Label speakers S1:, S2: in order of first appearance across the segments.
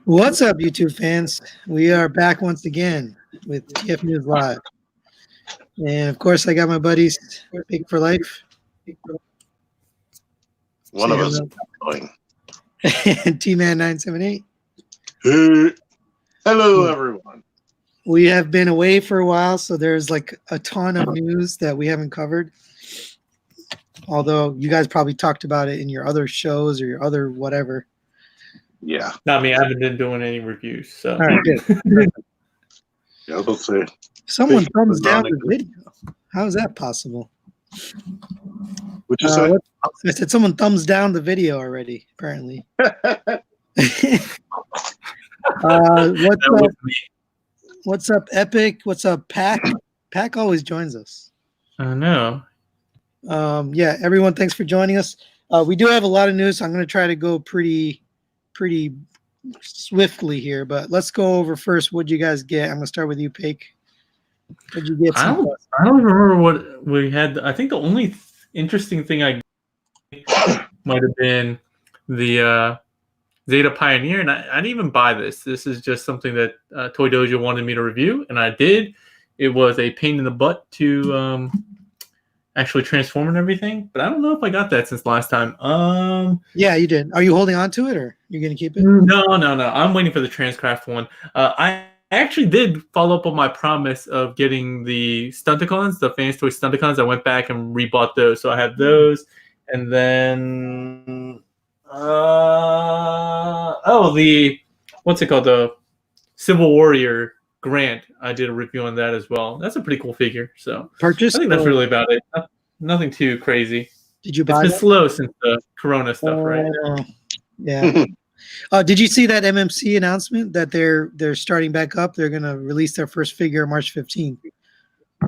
S1: What's up, YouTube fans? We are back once again with TF News Live. And of course, I got my buddies, Paik4Life.
S2: One
S1: Say
S2: of us
S1: hello.
S2: is going.
S1: And TMan978.
S2: Hey. Hello, everyone.
S1: We have been away for a while, so there's like a ton of news that we haven't covered. Although you guys probably talked about it in your other shows or your other whatever.
S2: Yeah.
S3: Not me. I haven't been doing any reviews. So.
S1: All right, good.
S2: Yeah, I was going to say.
S1: Someone
S2: Paik
S1: thumbs
S2: was
S1: down
S2: on
S1: the
S2: it.
S1: video. How is that possible?
S2: What'd you say?
S1: I said someone thumbs down the video already, apparently. What's up, Epic? What's up, Pack? Pack always joins us.
S3: I know.
S1: Yeah, everyone, thanks for joining us. We do have a lot of news, so I'm going to try to go pretty swiftly here, but let's go over first what you guys get. I'm going to start with you, Paik. What'd you get?
S3: I don't remember what we had. I think the only interesting thing I might have been the Zeta Pioneer, and I didn't even buy this. This is just something that Toy Dojo wanted me to review, and I did. It was a pain in the butt to actually transform and everything, but I don't know if I got that since last time.
S1: Yeah, you did. Are you holding on to it, or you're going to keep it?
S3: No. I'm waiting for the Transcraft one. I actually did follow up on my promise of getting the Stunticons, the Fans Toy Stunticons. I went back and rebought those, so I have those, and then the what's it called, the Civil Warrior Grant. I did a review on that as well. That's a pretty cool figure. So
S1: Purchase?
S3: I think that's really about it. Nothing too crazy.
S1: Did you
S3: It's
S1: buy
S3: been
S1: that?
S3: slow since the Corona stuff, right?
S1: Yeah. Did you see that MMC announcement that they're starting back up? They're going to release their first figure March 15th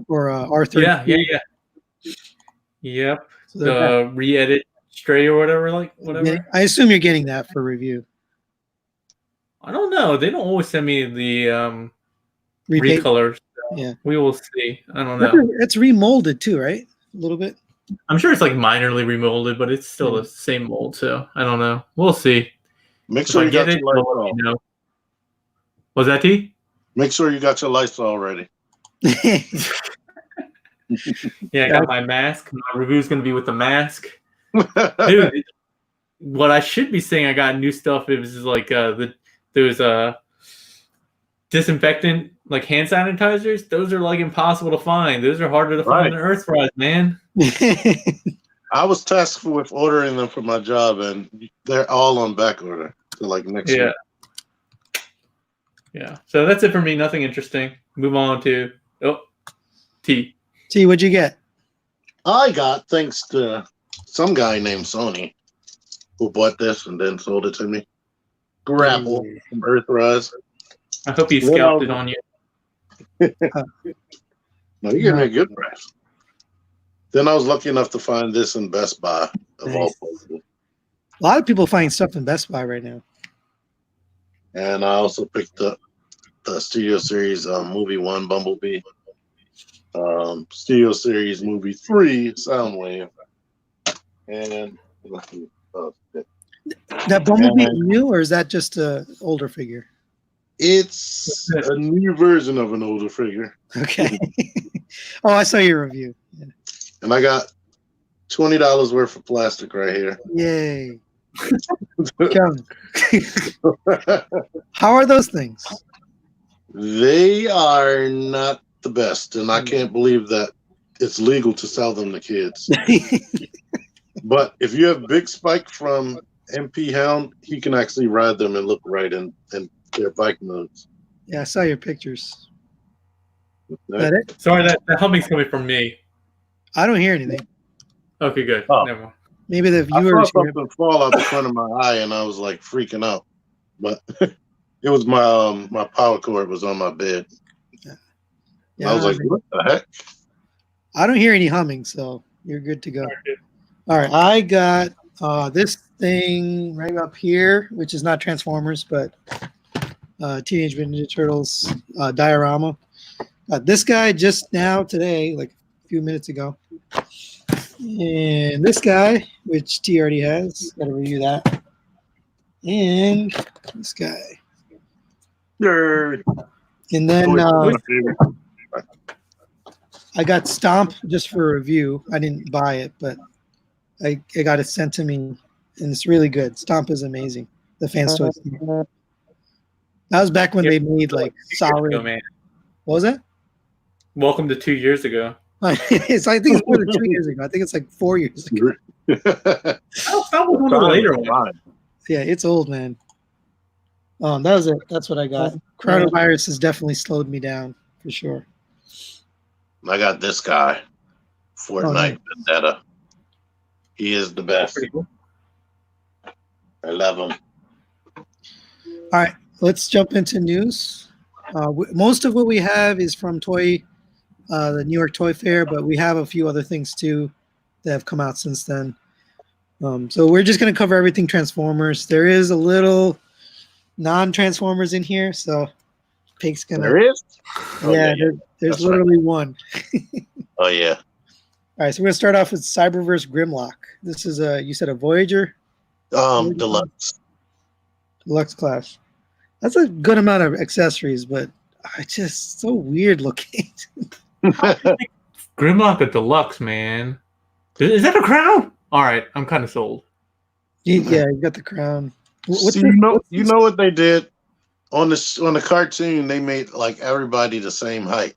S1: or R32.
S3: Yeah. Yep.
S1: So they're
S3: The re-edit Stray or whatever.
S1: I assume you're getting that for review.
S3: I don't know. They don't always send me the
S1: Repaint.
S3: recolors. So
S1: Yeah.
S3: we will see. I don't know.
S1: It's remolded too, right? A little bit.
S3: I'm sure it's like minorly remolded, but it's still the same mold. So I don't know. We'll see.
S2: Make
S3: If
S2: sure
S3: I
S2: you
S3: get
S2: got
S3: it,
S2: your
S3: you'll let
S2: Lysol.
S3: me know. Was that T?
S2: Make sure you got your Lysol ready.
S3: Yeah, I got my mask. My review's going to be with the mask. Dude, what I should be saying, I got new stuff. It was like there's a disinfectant, like hand sanitizers. Those are like impossible to find. Those are harder to find than Earthrise, man.
S2: I was tasked with ordering them for my job, and they're all on back order. So like next week.
S3: Yeah. So that's it for me. Nothing interesting. Move on to T.
S1: T, what'd you get?
S2: I got, thanks to some guy named Sony, who bought this and then sold it to me. Grapple from Earthrise.
S3: I hope he scalped it on you.
S2: No, you gave me a good price. Then I was lucky enough to find this in Best Buy of all places.
S1: A lot of people find stuff in Best Buy right now.
S2: And I also picked up the Studio Series Movie 1 Bumblebee, Studio Series Movie 3 Soundwave, and
S1: that Bumblebee new, or is that just an older figure?
S2: It's a new version of an older figure.
S1: Okay. Oh, I saw your review. Yeah.
S2: And I got $20 worth of plastic right here.
S1: Yay. How are those things?
S2: They are not the best, and I can't believe that it's legal to sell them to kids. But if you have Big Spike from MP Hound, he can actually ride them and look right in their bike modes.
S1: Yeah, I saw your pictures.
S2: Is
S1: that it?
S3: Sorry, that humming's coming from me.
S1: I don't hear anything.
S3: Okay, good.
S2: Oh.
S3: Never mind.
S1: Maybe the
S2: I
S1: viewers.
S2: saw something fall out the front of my eye, and I was like freaking out. But it was my power cord was on my bed.
S1: Yeah,
S2: I was like, what the heck?
S1: I don't hear any humming, so you're good to go. All right, I got this thing right up here, which is not Transformers, but Teenage Mutant Ninja Turtles diorama. This guy just now today, like a few minutes ago. And this guy, which T already has, got to review that. And this guy.
S2: Sure.
S1: And then
S2: Toy-
S1: I got Stomp just for a review. I didn't buy it, but I got it sent to me, and it's really good. Stomp is amazing. The Fans Toys. That was back when they made like solid.
S3: Ago, man.
S1: What was that?
S3: Welcome to 2 years ago.
S1: I think it's more than 2 years ago. I think it's like 4 years ago.
S3: That was one of the later ones.
S1: Yeah, it's old, man. That was it. That's what I got. Coronavirus has definitely slowed me down for sure.
S2: I got this guy, Fortnite Vendetta. He is the best.
S3: Cool.
S2: I love him.
S1: All right, let's jump into news. Most of what we have is from the New York Toy Fair, but we have a few other things too that have come out since then. So we're just going to cover everything Transformers. There is a little non-Transformers in here, so Paik's going to...
S2: There is?
S1: Yeah, there's literally one.
S2: Oh, yeah.
S1: All right, so we're going to start off with Cyberverse Grimlock. This is you said a Voyager?
S2: Deluxe.
S1: Deluxe class. That's a good amount of accessories, but it's just so weird looking.
S3: Grimlock a Deluxe, man. Is that a crown? All right, I'm kind of sold.
S1: Yeah, you got the crown.
S2: You know what they did on the cartoon? They made like everybody the same height,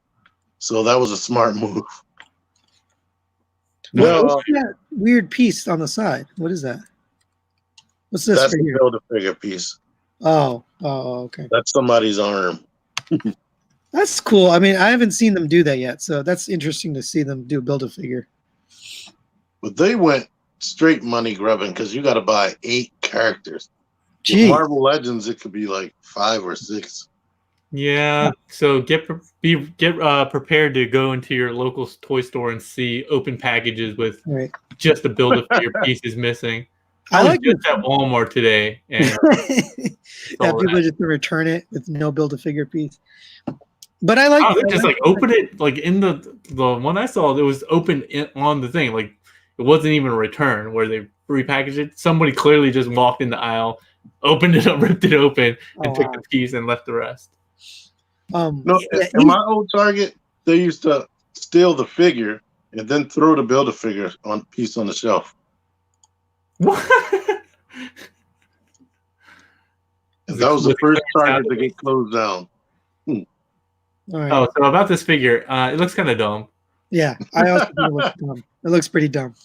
S2: so that was a smart move.
S1: What's that weird piece on the side? What is that? What's this?
S2: That's a Build-A-Figure piece.
S1: Oh, okay.
S2: That's somebody's arm.
S1: That's cool. I mean, I haven't seen them do that yet, so that's interesting to see them do Build-A-Figure.
S2: But they went straight money grubbing because you got to buy 8 characters.
S1: Gee.
S2: With Marvel Legends, it could be like 5 or 6.
S3: Yeah, so get prepared to go into your local toy store and see open packages with just the Build-A-Figure pieces missing. I was just at Walmart today, and
S1: people just return it with no Build-A-Figure piece. But I like
S3: just like open it like in the one I saw. It was open on the thing, like it wasn't even a return where they repackaged it. Somebody clearly just walked in the aisle, opened it up, ripped it open, and took the piece and left the rest.
S2: In my old Target, they used to steal the figure and then throw the Build-A-Figure piece on the shelf.
S3: What?
S2: That was the first Target to get closed down.
S1: Right.
S3: Oh, so about this figure, it looks kind of dumb.
S1: Yeah, I also think it looks dumb. It looks pretty dumb.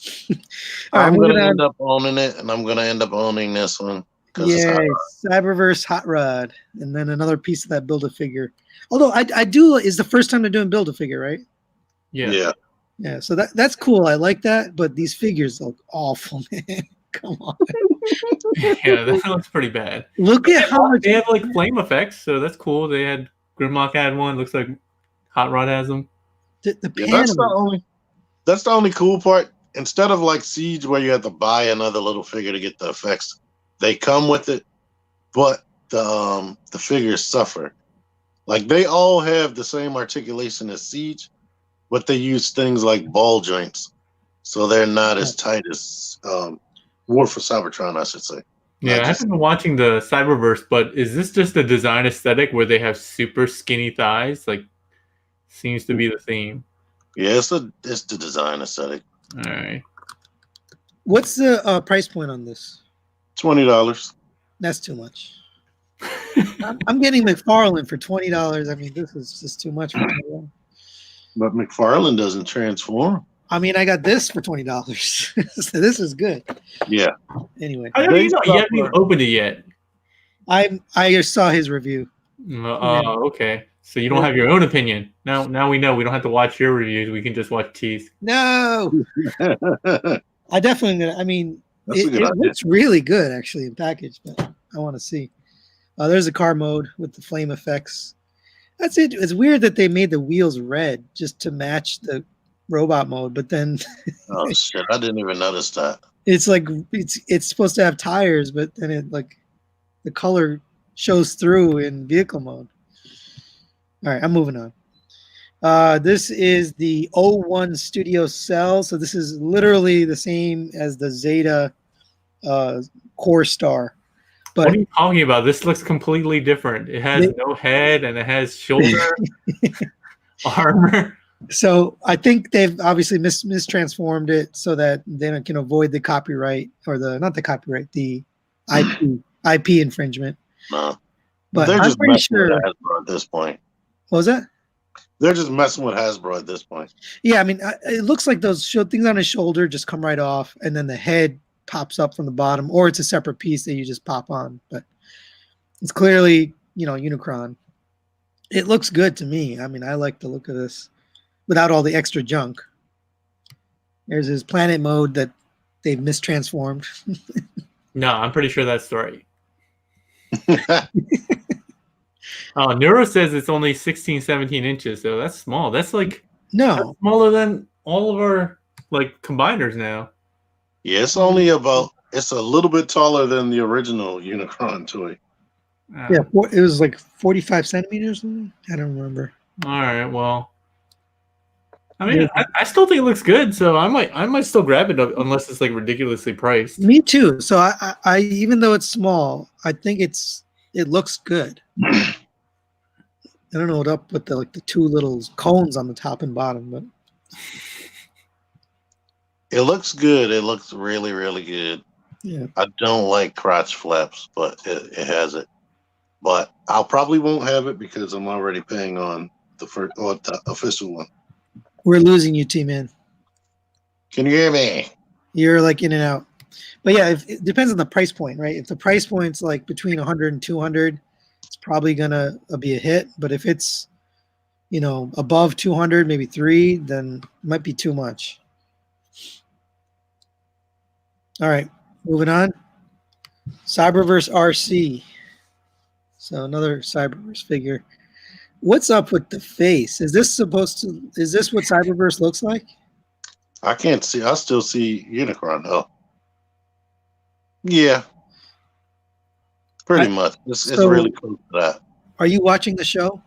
S2: I'm going to end up owning it, and I'm going to end up owning this one.
S1: Yeah, Cyberverse Hot Rod, and then another piece of that Build-A-Figure. Although I do is the first time they're doing Build-A-Figure, right?
S3: Yeah.
S1: Yeah. So that's cool. I like that, but these figures look awful, man. Come on.
S3: Yeah, that looks pretty bad.
S1: Look at how much
S3: they have like flame effects, so that's cool. They had Grimlock had one. Looks like Hot Rod has them.
S2: That's the only cool part. Instead of like Siege, where you have to buy another little figure to get the effects, they come with it, but the figures suffer. Like they all have the same articulation as Siege, but they use things like ball joints, so they're not as tight as War for Cybertron, I should say.
S3: Yeah, I haven't been watching the Cyberverse, but is this just a design aesthetic where they have super skinny thighs? Like, seems to be the theme.
S2: Yeah, it's the design aesthetic.
S3: All right.
S1: What's the price point on this?
S2: $20.
S1: That's too much. I'm getting McFarlane for $20. I mean, this is just too much for $20.
S2: But McFarlane doesn't transform.
S1: I mean, I got this for $20. So this is good.
S2: Yeah.
S1: Anyway.
S3: You haven't even opened it yet.
S1: I saw his review.
S3: Oh, okay. So you don't have your own opinion. Now we know. We don't have to watch your reviews. We can just watch Teeth.
S1: No. I definitely. I mean, it looks really good actually in package, but I want to see. There's a car mode with the flame effects. That's it. It's weird that they made the wheels red just to match the robot mode, but then
S2: oh shit, I didn't even notice that.
S1: It's like it's supposed to have tires, but then it like the color shows through in vehicle mode. All right, I'm moving on. This is the 01 Studio Cell. So this is literally the same as the Zeta Core Star. But
S3: what are you talking about? This looks completely different. It has no head and it has shoulder armor.
S1: So I think they've obviously mistransformed it so that they can avoid the copyright or not the copyright, the IP infringement.
S2: No,
S1: But
S2: they're
S1: I'm
S2: just
S1: pretty
S2: messing
S1: sure.
S2: with Hasbro at this point.
S1: What was that?
S2: They're just messing with Hasbro at this point.
S1: Yeah, I mean, it looks like those things on his shoulder just come right off, and then the head pops up from the bottom, or it's a separate piece that you just pop on. But it's clearly, Unicron. It looks good to me. I mean, I like the look of this without all the extra junk. There's his planet mode that they've mistransformed.
S3: No, I'm pretty sure that's right. Neuro says it's only 16, 17 inches, so that's small. That's like that's smaller than all of our combiners now.
S2: Yeah, it's only it's a little bit taller than the original Unicron toy.
S1: Yeah, it was like 45 centimeters. I don't remember.
S3: All right, well, I mean, I still think it looks good, so I might still grab it unless it's ridiculously priced.
S1: Me too. So I even though it's small, I think it looks good. I don't know what up with the two little cones on the top and bottom, but
S2: it looks good. It looks really, really good.
S1: Yeah.
S2: I don't like crotch flaps, but it has it. But I probably won't have it because I'm already paying on the official one.
S1: We're losing you, T-Man.
S2: Can you hear me?
S1: You're in and out. But yeah, it depends on the price point, right? If the price point's between 100 and 200, it's probably gonna be a hit. But if it's above 200, maybe 3, then it might be too much. All right, moving on. Cyberverse RC. So another Cyberverse figure. What's up with the face? Is this what Cyberverse looks like?
S2: I can't see. I still see Unicron though. Yeah. Pretty much. It's really close to that.
S1: Are you watching the show?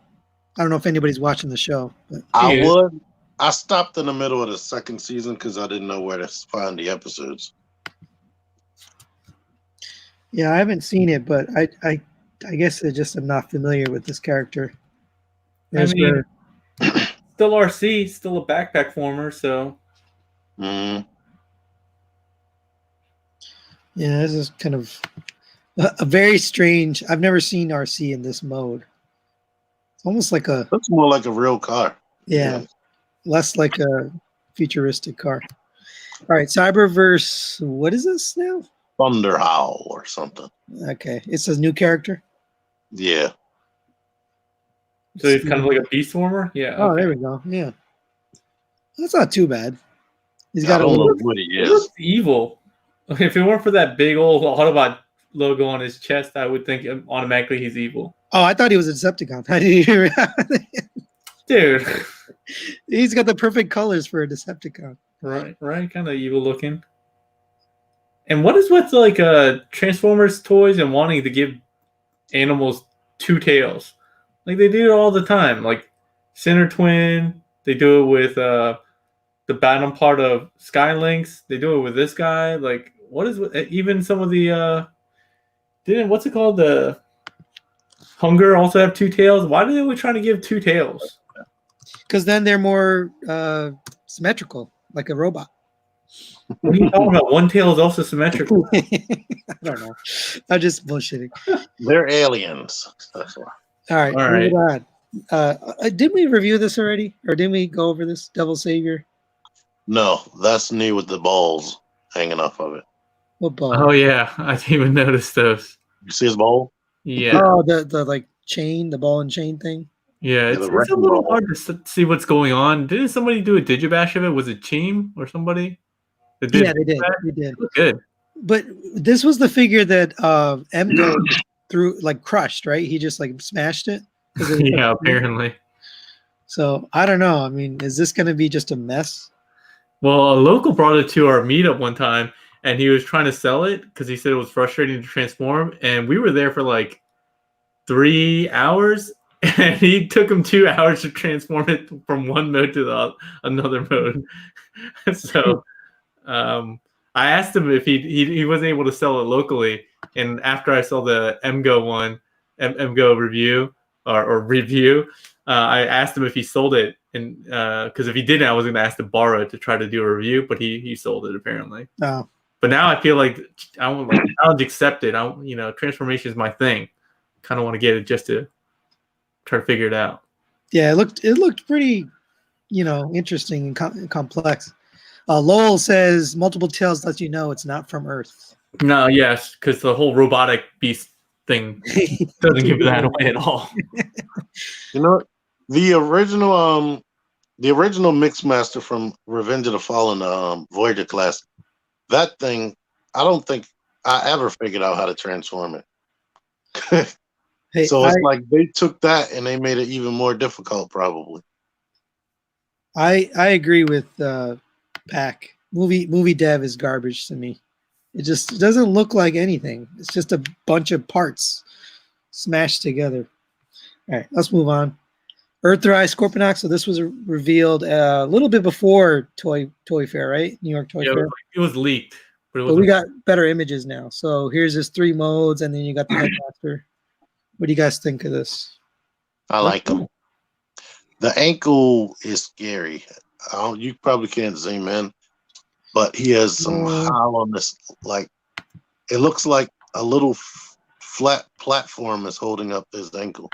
S1: I don't know if anybody's watching the show. But.
S2: I would. I stopped in the middle of the second season because I didn't know where to find the episodes.
S1: Yeah, I haven't seen it, but I guess I just am not familiar with this character.
S3: Still RC, still a backpack former, so.
S1: Yeah, this is kind of a very strange. I've never seen RC in this mode. It's almost like
S2: looks more like a real car.
S1: Yeah, less like a futuristic car. All right, Cyberverse. What is this now?
S2: Thunderhowl or something.
S1: Okay, it's a new character.
S2: Yeah.
S3: So he's kind of like a beast former. Yeah.
S1: Oh, there we go. Yeah, that's not too bad. He's got
S2: I don't know what he is.
S3: Evil. If it weren't for that big old Autobot logo on his chest, I would think automatically he's evil.
S1: Oh, I thought he was a Decepticon. I didn't hear.
S3: Dude,
S1: he's got the perfect colors for a Decepticon.
S3: Right, kind of evil looking. And what is with Transformers toys and wanting to give animals 2 tails? They do it all the time. Like Center Twin, they do it with the bottom part of Skylinks. They do it with this guy. What is even some of the what's it called? The Hunger also have 2 tails. Why do they always trying to give 2 tails?
S1: Because then they're more symmetrical, like a robot.
S3: What are you talking about? 1 tail is also symmetrical.
S1: I don't know. I'm just bullshitting.
S2: They're aliens. That's why.
S1: All right. Didn't we review this already? Or didn't we go over this Devil Savior?
S2: No, that's new with the balls hanging off of it.
S1: What ball?
S3: Oh, yeah. I didn't even notice those.
S2: You see his ball?
S3: Yeah.
S1: Oh, the chain, the ball and chain thing?
S3: Yeah, it's a little hard to see what's going on. Didn't somebody do a Digibash of it? Was it Team or somebody?
S1: Yeah, they did. They did.
S3: Good.
S1: But this was the figure that Emgo threw, crushed, right? He just smashed it.
S3: Yeah, apparently.
S1: So I don't know. I mean, is this going to be just a mess?
S3: Well, a local brought it to our meetup one time, and he was trying to sell it because he said it was frustrating to transform. And we were there for 3 hours, and he took him 2 hours to transform it from one mode to another mode. So I asked him if he wasn't able to sell it locally. And after I saw the MGO one, MGO review or review, I asked him if he sold it, and because if he didn't, I was going to ask to borrow it to try to do a review, but he sold it apparently.
S1: Oh.
S3: But now I feel like I want challenge accepted. Transformation is my thing. Kind of want to get it just to try to figure it out.
S1: Yeah, it looked pretty, interesting and complex. Lowell says multiple tails lets you know it's not from Earth.
S3: No, yes, because the whole robotic beast thing doesn't give that away at all.
S2: The original Mixmaster from Revenge of the Fallen, Voyager class, that thing, I don't think I ever figured out how to transform it. It's like they took that and they made it even more difficult, probably.
S1: I agree with Pack. Movie dev is garbage to me. It just doesn't look like anything. It's just a bunch of parts smashed together. All right, let's move on. Earthrise Scorpionox. So this was revealed a little bit before Toy Fair, right? New York Toy Fair.
S3: It was leaked,
S1: but we got better images now. So here's his 3 modes, and then you got the Headmaster. What do you guys think of this?
S2: I like him. The ankle is scary. You probably can't zoom in, but he has some hollowness. Like it looks like a little flat platform is holding up his ankle.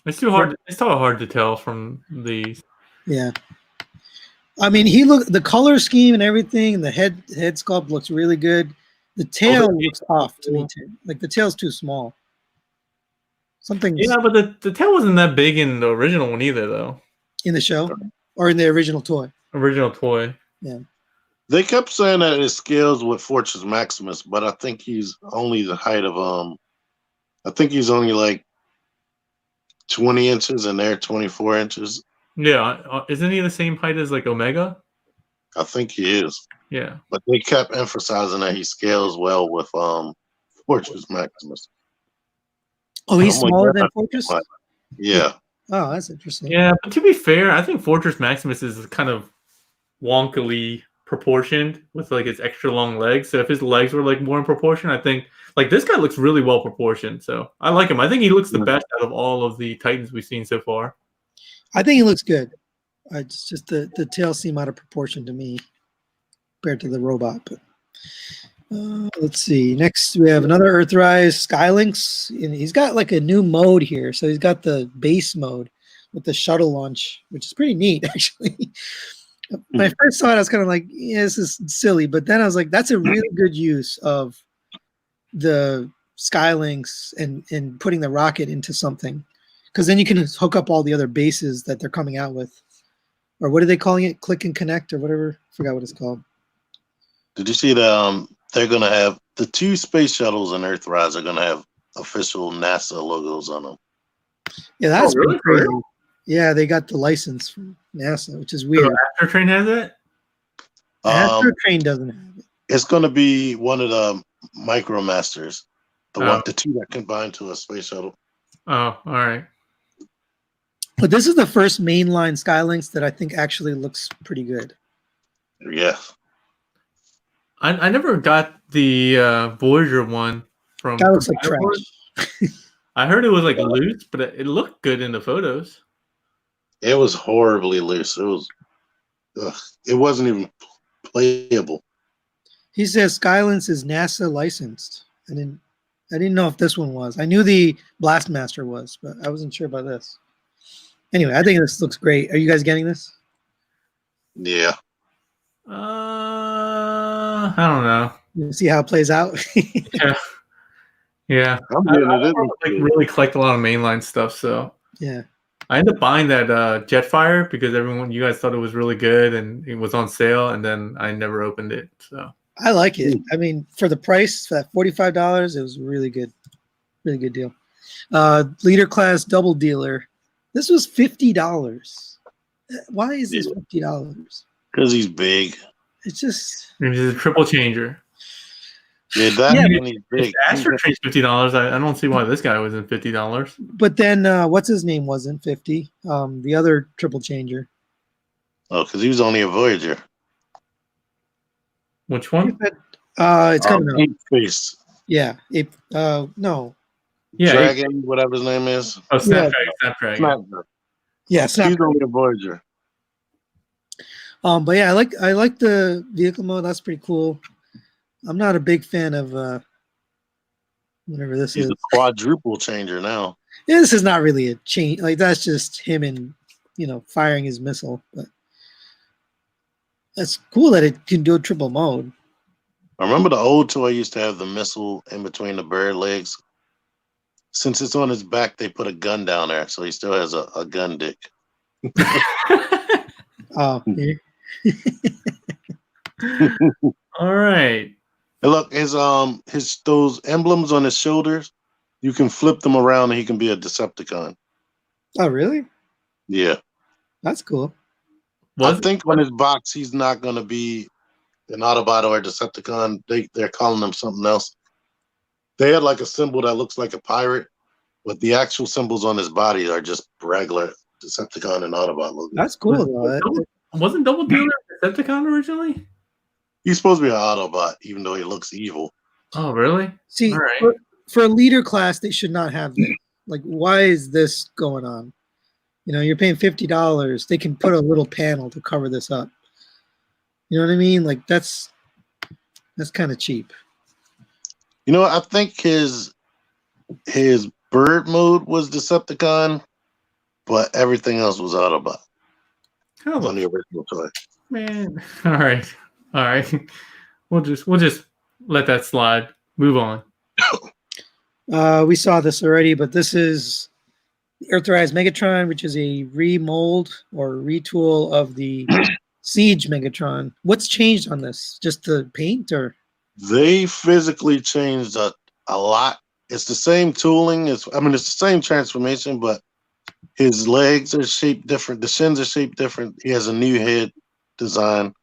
S3: It's too hard. It's so hard to tell from these.
S1: Yeah, I mean, the color scheme and everything, and the head sculpt looks really good. The tail looks off to me too. Like the tail's too small.
S3: Yeah, but the tail wasn't that big in the original one either, though.
S1: In the show or in the original toy?
S3: Original toy.
S1: Yeah.
S2: They kept saying that it scales with Fortress Maximus, but I think he's only the height of I think he's only like 20 inches and they're 24 inches.
S3: Yeah, isn't he the same height as like Omega?
S2: I think he is.
S3: Yeah.
S2: But they kept emphasizing that he scales well with Fortress Maximus.
S1: Oh, he's smaller than Fortress?
S2: Yeah.
S1: Oh, that's interesting.
S3: Yeah, but to be fair, I think Fortress Maximus is kind of wonkily proportioned with like his extra long legs. So if his legs were like more in proportion, I think like this guy looks really well proportioned. So I like him. I think he looks the best out of all of the Titans we've seen so far.
S1: I think he looks good. It's just the tail seem out of proportion to me compared to the robot. But let's see. Next, we have another Earthrise Skylynx, and he's got like a new mode here. So he's got the base mode with the shuttle launch, which is pretty neat, actually. When I first saw it, I was kind of like, yeah, this is silly. But then I was like, that's a really good use of the Skylynx and putting the rocket into something. Because then you can hook up all the other bases that they're coming out with. Or what are they calling it? Click and connect or whatever? I forgot what it's called.
S2: Did you see that they're going to have the 2 space shuttles in Earthrise are going to have official NASA logos on them?
S1: Yeah, that's
S3: really
S1: crazy. Yeah, they got the license from NASA, which is weird.
S3: So Astro Train has it?
S1: Astro Train doesn't have it.
S2: It's going to be one of the Micromasters, the 2 that combine to a space shuttle.
S3: Oh, all right.
S1: But this is the first mainline Skylynx that I think actually looks pretty good.
S2: Yeah.
S3: I never got the Voyager one from.
S1: That looks like trash.
S3: I heard it was like loose, but it looked good in the photos.
S2: It was horribly loose. It wasn't even playable.
S1: He says Skylynx is NASA licensed. I didn't know if this one was. I knew the Blastmaster was, but I wasn't sure about this. Anyway, I think this looks great. Are you guys getting this?
S2: Yeah.
S3: I don't know.
S1: You see how it plays out?
S3: Yeah. I really collect a lot of mainline stuff, so
S1: yeah.
S3: I ended up buying that Jetfire because you guys thought it was really good and it was on sale, and then I never opened it. So
S1: I like it. I mean, for the price, for that $45, it was really good deal. Leader class double dealer. This was $50. Why is this $50?
S2: Because he's big.
S1: It's just.
S3: He's a triple changer.
S2: Yeah, he's big.
S3: Astro Train's $50. I don't see why this guy wasn't $50.
S1: But then, what's his name wasn't 50? The other triple changer.
S2: Oh, because he was only a Voyager.
S3: Which one?
S1: It's coming up.
S2: Ape Face.
S1: Yeah. No.
S3: Yeah,
S2: Dragon, whatever his name is.
S3: Oh,
S1: Yeah.
S3: Snapdragon.
S2: Snapdragon.
S1: Yeah,
S2: He's
S1: Snapdragon.
S2: only a Voyager.
S1: But yeah, I like the vehicle mode. That's pretty cool. I'm not a big fan of whatever this
S2: He's
S1: is.
S2: a quadruple changer now.
S1: Yeah, this is not really a change. Like that's just him and firing his missile. But that's cool that it can do a triple mode.
S2: I remember the old toy used to have the missile in between the bird legs. Since it's on his back, they put a gun down there, so he still has a gun dick.
S1: Oh, yeah.
S3: All right.
S2: And look, his those emblems on his shoulders, you can flip them around and he can be a Decepticon.
S1: Oh, really?
S2: Yeah.
S1: That's cool.
S2: I think on his box he's not gonna be an Autobot or a Decepticon. They're calling him something else. They had like a symbol that looks like a pirate, but the actual symbols on his body are just regular Decepticon and Autobot logos.
S1: That's cool though.
S3: Wasn't Double Dealer a Decepticon originally?
S2: He's supposed to be an Autobot, even though he looks evil.
S3: Oh, really?
S1: See,
S3: all right.
S1: For a leader class, they should not have this. Like, why is this going on? You're paying $50. They can put a little panel to cover this up. You know what I mean? Like, that's kind of cheap.
S2: I think his bird mode was Decepticon, but everything else was Autobot. On the original toy.
S3: Man. All right. We'll just let that slide. Move on.
S1: We saw this already, but this is Earthrise Megatron, which is a remold or retool of the Siege Megatron. What's changed on this? Just the paint, or?
S2: They physically changed a lot. It's the same tooling. It's the same transformation, but his legs are shaped different. The shins are shaped different. He has a new head design.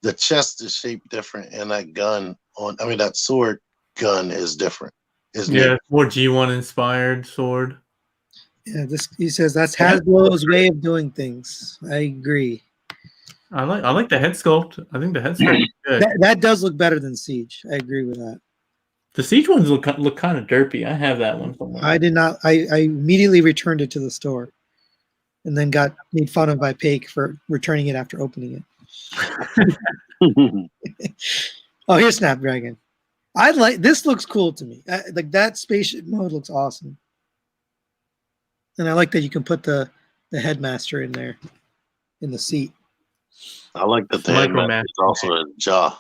S2: The chest is shaped different, and that sword gun is different.
S3: It's more G1 inspired sword.
S1: Yeah, he says that's Hasbro's way of doing things. I agree.
S3: I like the head sculpt. I think the head sculpt is good.
S1: That does look better than Siege. I agree with that.
S3: The Siege ones look kind of derpy. I have that one somewhere.
S1: I did not. I immediately returned it to the store, and then got made fun of by Paik for returning it after opening it. Oh, here's Snapdragon. This. Looks cool to me. Like that spaceship mode looks awesome, and I like that you can put the headmaster in there, in the seat.
S2: I like that the headmaster is also a jaw.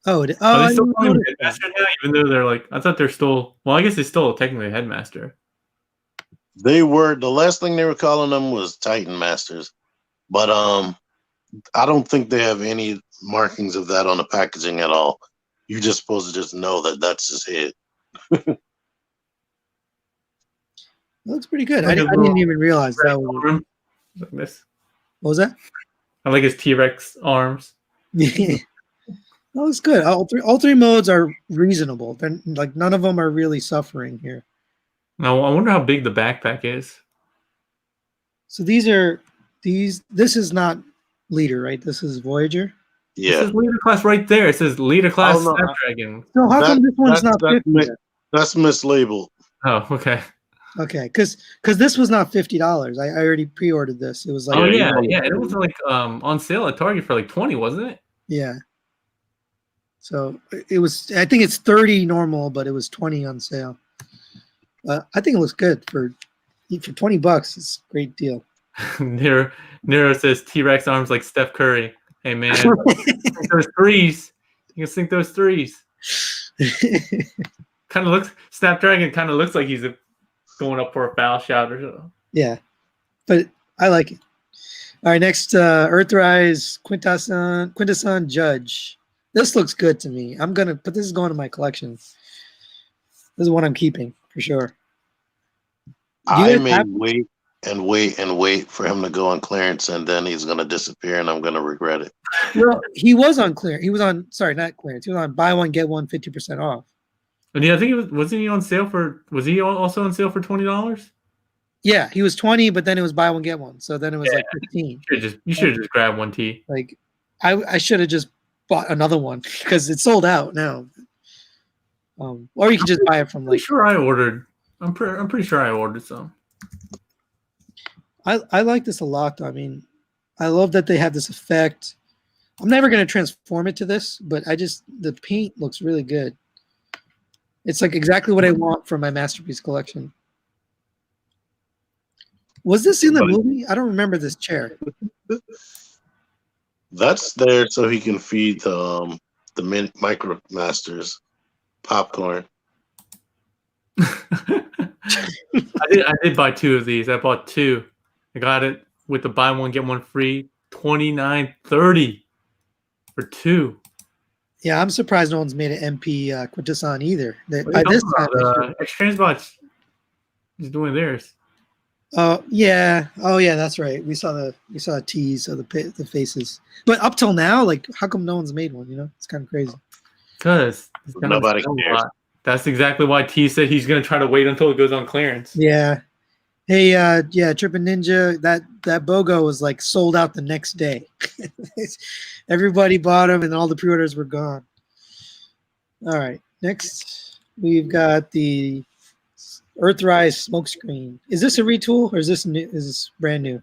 S3: Are they still calling him headmaster now? Even though they're like, I thought they're still. Well, I guess they're still technically a headmaster.
S2: They were the last thing they were calling them was Titan Masters, but I don't think they have any markings of that on the packaging at all. You're just supposed to just know that that's his head.
S1: It looks pretty good. I didn't even realize that was
S3: like this.
S1: What was that?
S3: I like his T-Rex arms.
S1: Yeah. That looks good. All three modes are reasonable. They're like none of them are really suffering here.
S3: Now I wonder how big the backpack is.
S1: So this is not leader, right? This is Voyager.
S2: Yeah,
S3: it says leader class right there. It says leader class Snapdragon.
S1: So how come this one's not 50?
S2: That's mislabeled.
S3: Oh, okay.
S1: Okay, because this was not $50. I already pre-ordered this. It was like
S3: it was like on sale at Target for like 20, wasn't it?
S1: Yeah. So it was. I think it's 30 normal, but it was 20 on sale. I think it looks good for $20. It's a great deal.
S3: Nero says T-Rex arms like Steph Curry. Hey man, sink those threes. You can sink those threes. Snapdragon kind of looks like he's going up for a foul shot or so.
S1: Yeah, but I like it. All right, next Earthrise Quintesson Judge. This looks good to me. I'm gonna put this is going to my collection. This is one I'm keeping for sure.
S2: I may wait and wait and wait for him to go on clearance, and then he's gonna disappear, and I'm gonna regret it.
S1: Well, he was on clearance. He was on not clearance. He was on buy one get one 50% off.
S3: And yeah, I think wasn't he on sale for? Was he also on sale for $20?
S1: Yeah, he was 20, but then it was buy one get one. So then it was like 15.
S3: You should have just grabbed one T.
S1: Like I should have just bought another one because it's sold out now. Or you can just buy it from
S3: I'm sure I ordered. I'm pretty sure I ordered some.
S1: I like this a lot. I mean, I love that they have this effect. I'm never going to transform it to this, but the paint looks really good. It's like exactly what I want for my masterpiece collection. Was this in the movie? I don't remember this chair.
S2: That's there so he can feed the micro masters popcorn.
S3: I did buy 2 of these. I bought 2. I got it with the buy one get one free, $29.30 for 2.
S1: Yeah, I'm surprised no one's made an MP Quintesson either.
S3: By this time, X-Transbots is doing theirs.
S1: Yeah. Oh yeah, that's right. We saw a tease of the faces. But up till now, like, how come no one's made one? You know, it's kind of crazy.
S3: Because
S2: nobody cares.
S3: That's exactly why T said he's going to try to wait until it goes on clearance.
S1: Yeah. Hey, yeah, Trippin' Ninja, that BOGO was like sold out the next day. Everybody bought them and all the pre-orders were gone. All right, next we've got the Earthrise smokescreen. Is this a retool or is this new? Is this brand new?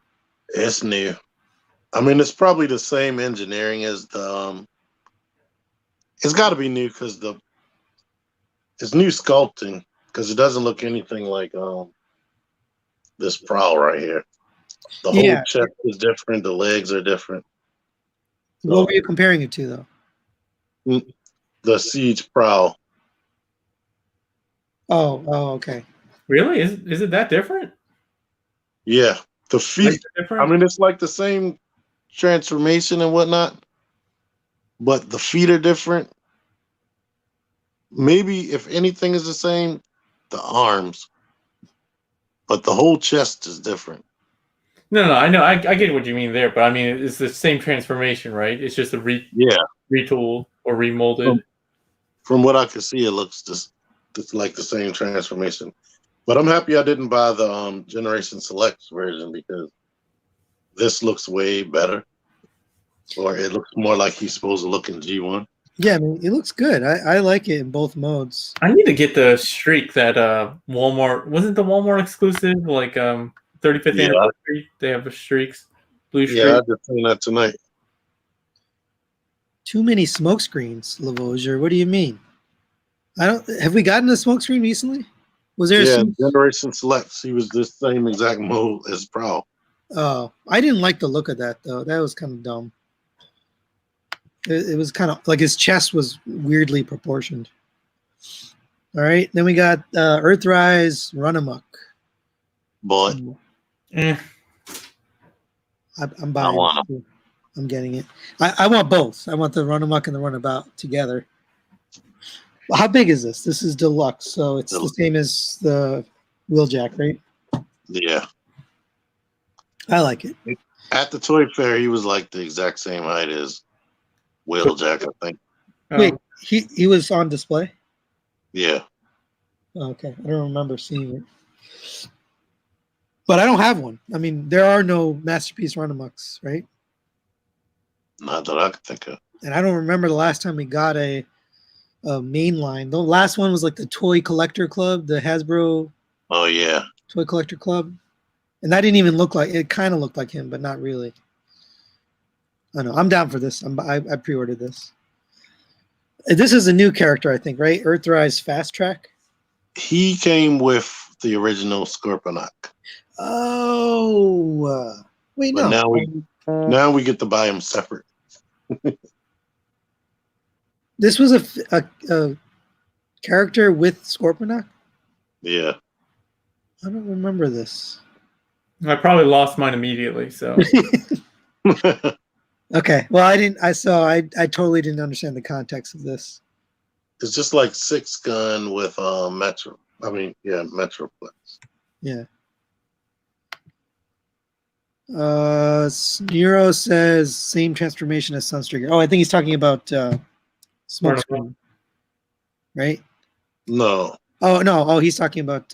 S2: It's new. I mean, it's probably the same engineering as the. It's got to be new because it's new sculpting because it doesn't look anything like this prowl right here. The whole chest is different. The legs are different.
S1: What were you comparing it to, though?
S2: The Siege prowl.
S1: Oh, okay.
S3: Really? Is it that different?
S2: Yeah, the feet. I mean, it's like the same transformation and whatnot, but the feet are different. Maybe if anything is the same, the arms, but the whole chest is different.
S3: No, I know, I get what you mean there, but I mean it's the same transformation, right? It's just a retool or remolded.
S2: From what I can see, it looks just like the same transformation. But I'm happy I didn't buy the Generation Selects version because this looks way better, or it looks more like he's supposed to look in G1.
S1: Yeah, I mean, it looks good. I like it in both modes.
S3: I need to get the streak that Walmart wasn't the Walmart exclusive, like 35th anniversary. They have the streaks, blue streak.
S2: Yeah, I just seen that tonight.
S1: Too many smoke screens, Lavoisier. What do you mean? Have we gotten a smoke screen recently? Was there?
S2: Generation Selects. He was the same exact mode as Prowl.
S1: Oh, I didn't like the look of that though. That was kind of dumb. It was kind of like his chest was weirdly proportioned. All right, then we got Earthrise Run Amok.
S2: Boy,
S1: I'm buying it. I'm getting it. I want both. I want the Run Amok and the Runabout together. Well, how big is this? This is deluxe, so it's the same as the Wheeljack, right?
S2: Yeah.
S1: I like it.
S2: At the toy fair, he was like the exact same height as Wheeljack, I think.
S1: Wait, he was on display?
S2: Yeah.
S1: Okay, I don't remember seeing it. But I don't have one. I mean, there are no Masterpiece Runamucks, right?
S2: Not that I could think of.
S1: And I don't remember the last time we got a main line. The last one was like the Toy Collector Club, the Hasbro.
S2: Oh yeah.
S1: Toy Collector Club. And that didn't even look like it. Kind of looked like him, but not really. I know. I'm down for this. I pre-ordered this. This is a new character, I think, right? Earthrise Fast Track.
S2: He came with the original Scorponok.
S1: Oh, wait,
S2: but
S1: no.
S2: Now we get to buy him separate.
S1: This was a character with Scorponok?
S2: Yeah.
S1: I don't remember this.
S3: I probably lost mine immediately, so.
S1: Okay. Well, I totally didn't understand the context of this.
S2: It's just like 6-gun with Metroplex.
S1: Yeah. Nero says same transformation as Sunstreaker. Oh, I think he's talking about Smokescreen, right?
S2: No.
S1: Oh no. Oh, he's talking about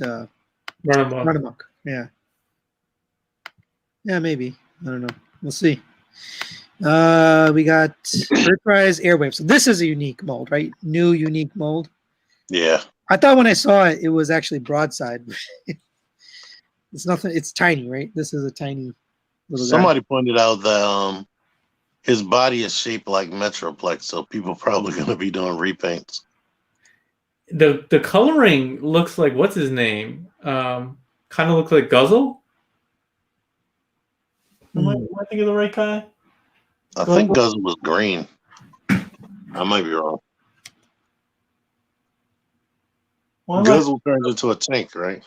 S1: Runamuck. Yeah. Yeah, maybe. I don't know. We'll see. We got Earthrise Airwave. So this is a unique mold, right? New unique mold.
S2: Yeah.
S1: I thought when I saw it, it was actually broadside. It's nothing. It's tiny, right? This is a tiny little
S2: Somebody
S1: guy.
S2: pointed out that his body is shaped like Metroplex, so people probably going to be doing repaints.
S3: The coloring looks like what's his name? Kind of looks like Guzzle. Am I thinking of the right guy?
S2: I think Guzzle was green. I might be wrong. Guzzle turns into a tank, right?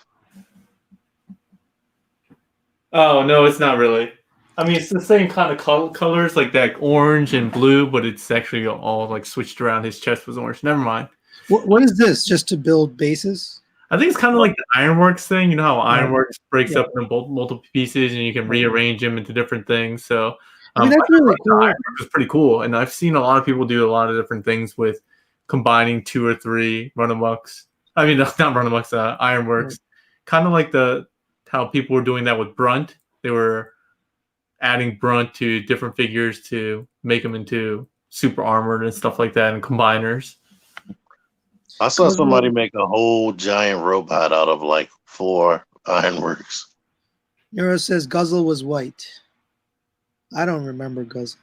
S3: Oh no, it's not really. I mean, it's the same kind of colors, like that orange and blue, but it's actually all like switched around. His chest was orange. Never mind.
S1: What is this? Just to build bases?
S3: I think it's kind of like the Ironworks thing. You know how Ironworks breaks
S1: Yeah.
S3: up into multiple pieces, and you can rearrange them into different things. So
S1: I mean, that's really cool.
S3: Ironworks is pretty cool, and I've seen a lot of people do a lot of different things with combining 2 or 3 run-amucks. I mean, not run-amucks, Ironworks. Kind of like how people were doing that with Brunt. They were adding Brunt to different figures to make them into super armored and stuff like that, and combiners.
S2: I saw somebody make a whole giant robot out of like 4 Ironworks.
S1: Nero says Guzzle was white. I don't remember Guzzle.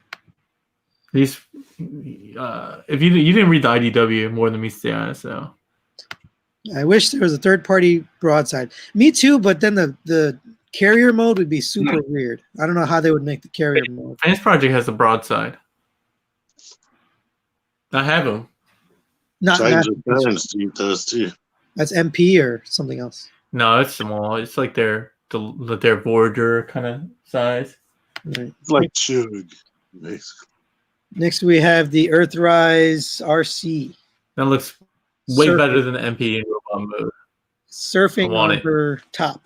S3: These, if you didn't read the IDW more than me, so.
S1: I wish there was a third-party broadside. Me too, but then the carrier mode would be super weird. I don't know how they would make the carrier mode.
S3: Fans Project has a broadside. I have them.
S1: Not
S2: does too.
S1: That's MP or something else.
S3: No, it's small. It's like their Voyager kind of size.
S1: Right.
S2: It's like Chug, basically.
S1: Next, we have the Earthrise RC.
S3: That looks way better than the MP in robot mode.
S1: Surfing over top.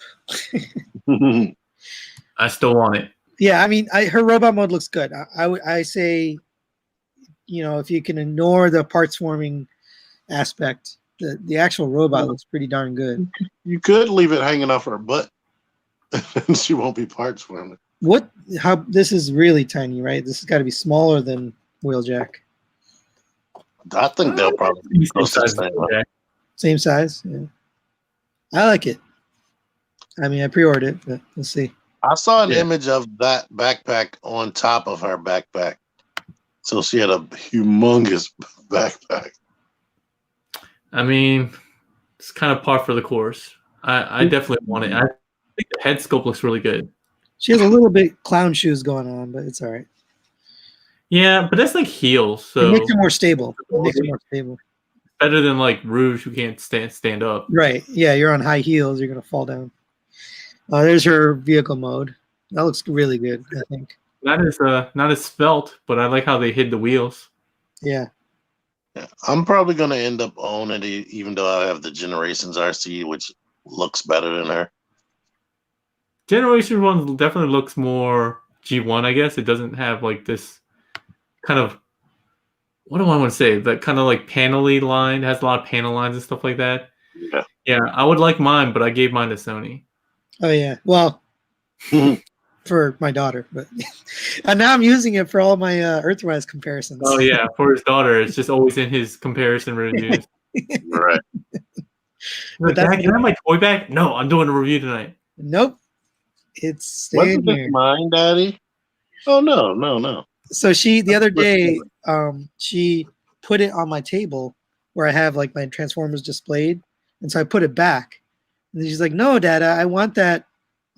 S3: I still want it.
S1: Yeah, I mean, her robot mode looks good. I say, you know, if you can ignore the parts forming aspect, the actual robot looks pretty darn good.
S2: You could leave it hanging off her butt, and she won't be parts forming.
S1: How this is really tiny, right? This has got to be smaller than Wheeljack.
S2: I think they'll probably be close to the
S1: same size. Yeah. I like it. I mean, I pre-ordered it, but we'll see.
S2: I saw an image of that backpack on top of her backpack. So she had a humongous backpack.
S3: I mean, it's kind of par for the course. I definitely want it. I think the head sculpt looks really good.
S1: She has a little bit clown shoes going on, but it's all right.
S3: Yeah, but that's like heels. So
S1: it makes it more stable.
S3: Better than like Rouge, who can't stand up.
S1: Right. Yeah, you're on high heels. You're going to fall down. There's her vehicle mode. That looks really good, I think.
S3: Not as svelte, but I like how they hid the wheels.
S1: Yeah.
S2: I'm probably going to end up owning it, even though I have the Generations RC, which looks better than her.
S3: Generation 1 definitely looks more G1, I guess. It doesn't have like this kind of, what do I want to say? That kind of like panel-y line. It has a lot of panel lines and stuff like that. Yeah, I would like mine, but I gave mine to Sony.
S1: Oh, yeah. Well, for my daughter. But and now I'm using it for all my Earthrise comparisons.
S3: Oh, yeah. For his daughter. It's just always in his comparison reviews.
S2: Right.
S1: But
S3: Dad, can I have my toy back? No, I'm doing a review tonight.
S1: Nope. It's staying here.
S2: Wasn't mine, Daddy? Oh, no.
S1: So the other day, she put it on my table where I have like my Transformers displayed. And so I put it back. And she's like, no, Dada, I want that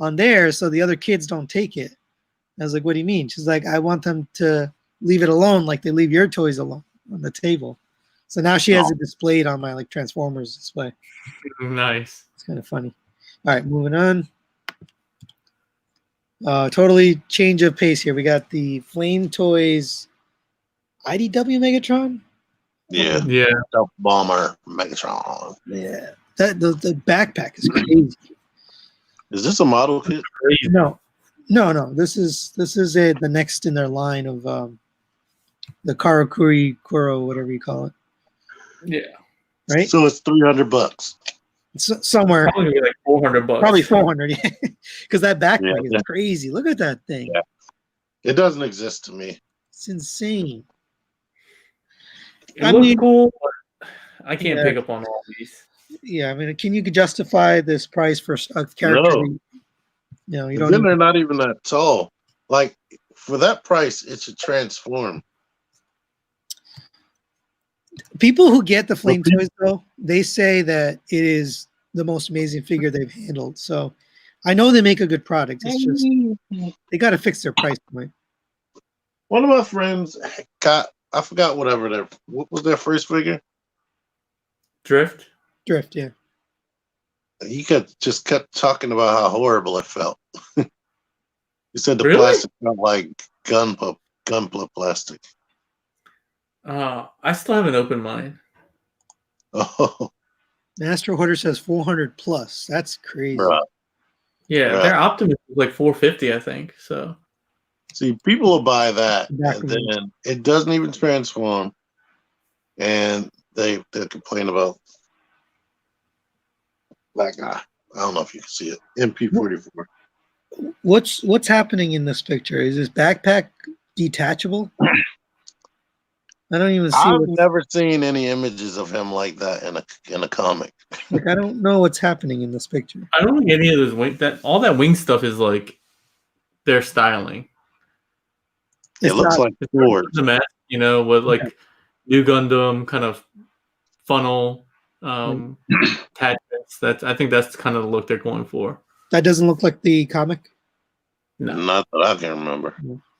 S1: on there so the other kids don't take it. I was like, what do you mean? She's like, I want them to leave it alone like they leave your toys alone on the table. So now she has it displayed on my like Transformers display.
S3: Nice.
S1: It's kind of funny. All right, moving on. Totally change of pace here. We got the Flame Toys IDW Megatron.
S2: Yeah. Stealth Bomber Megatron.
S1: Yeah. The backpack is crazy.
S2: Is this a model kit?
S1: No. This is the next in their line of the Karakuri Kuro, whatever you call it.
S3: Yeah.
S1: Right.
S2: So it's $300.
S1: Somewhere.
S3: Probably like $400.
S1: Probably 400. Yeah. Because that backpack is crazy. Look at that thing.
S2: Yeah. It doesn't exist to me.
S1: It's insane.
S3: It
S1: I
S3: looks
S1: mean,
S3: cool, but I can't
S1: yeah,
S3: pick up on all these.
S1: yeah. I mean, can you justify this price for a character?
S2: No.
S1: That, you
S2: And
S1: don't
S2: then
S1: even.
S2: they're not even that tall. Like for that price, it should transform.
S1: People who get the flame
S2: people-
S1: toys, though, they say that it is the most amazing figure they've handled. So I know they make a good product. It's just they got to fix their price point.
S2: One of my friends got, I forgot what was their first figure?
S3: Drift.
S1: Drift, yeah.
S2: He just kept talking about how horrible it felt. He said the
S3: Really?
S2: plastic felt like gun plastic.
S3: I still haven't opened mine.
S2: Oh,
S1: Master Hoarder says 400 plus. That's crazy.
S2: bruh.
S3: Yeah,
S2: Right.
S3: their Optimus is like 450, I think. So
S2: See, people will buy that,
S1: Back
S2: and
S1: when-
S2: then it doesn't even transform, and they complain about that guy. I don't know if you can see it. MP44.
S1: What's happening in this picture? Is this backpack detachable? I don't even see.
S2: I've never seen any images of him like that in a comic.
S1: Like, I don't know what's happening in this picture.
S3: I don't think any of those all that wing stuff is like their styling.
S1: It's
S2: It looks
S1: not-
S2: like
S3: It's
S2: Ford.
S3: the mess, with like New Gundam kind of funnel attachments. I think that's kind of the look they're going for.
S1: that doesn't look like the comic.
S3: No,
S2: Not that I can remember.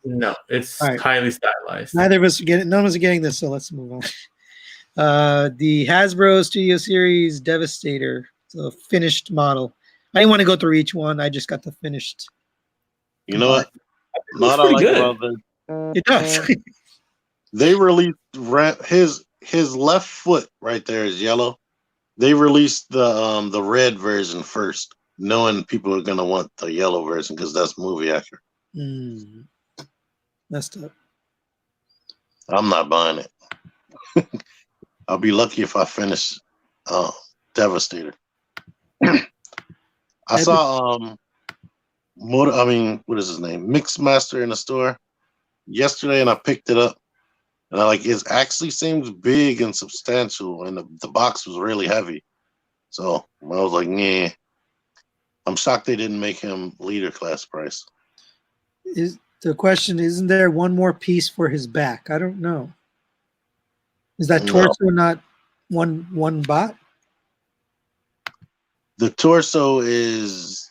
S3: no, it's
S1: All right.
S3: highly stylized.
S1: None of us are getting this, so let's move on. The Hasbro Studio Series Devastator. It's a finished model. I didn't want to go through each one. I just got the finished.
S2: You know what?
S3: looks
S2: Not I
S3: pretty
S2: like
S3: good.
S2: about this.
S1: It does.
S2: They released his left foot right there is yellow. They released the red version first, knowing people are gonna want the yellow version because that's movie accurate.
S1: Messed up.
S2: I'm not buying it. I'll be lucky if I finish Devastator. I saw what is his name? Mixmaster in the store yesterday, and I picked it up. And it actually seems big and substantial, and the box was really heavy. So I was like, yeah. I'm shocked they didn't make him leader class price.
S1: Is the question? Isn't there one more piece for his back? I don't know. Is that torso not one bot?
S2: The torso is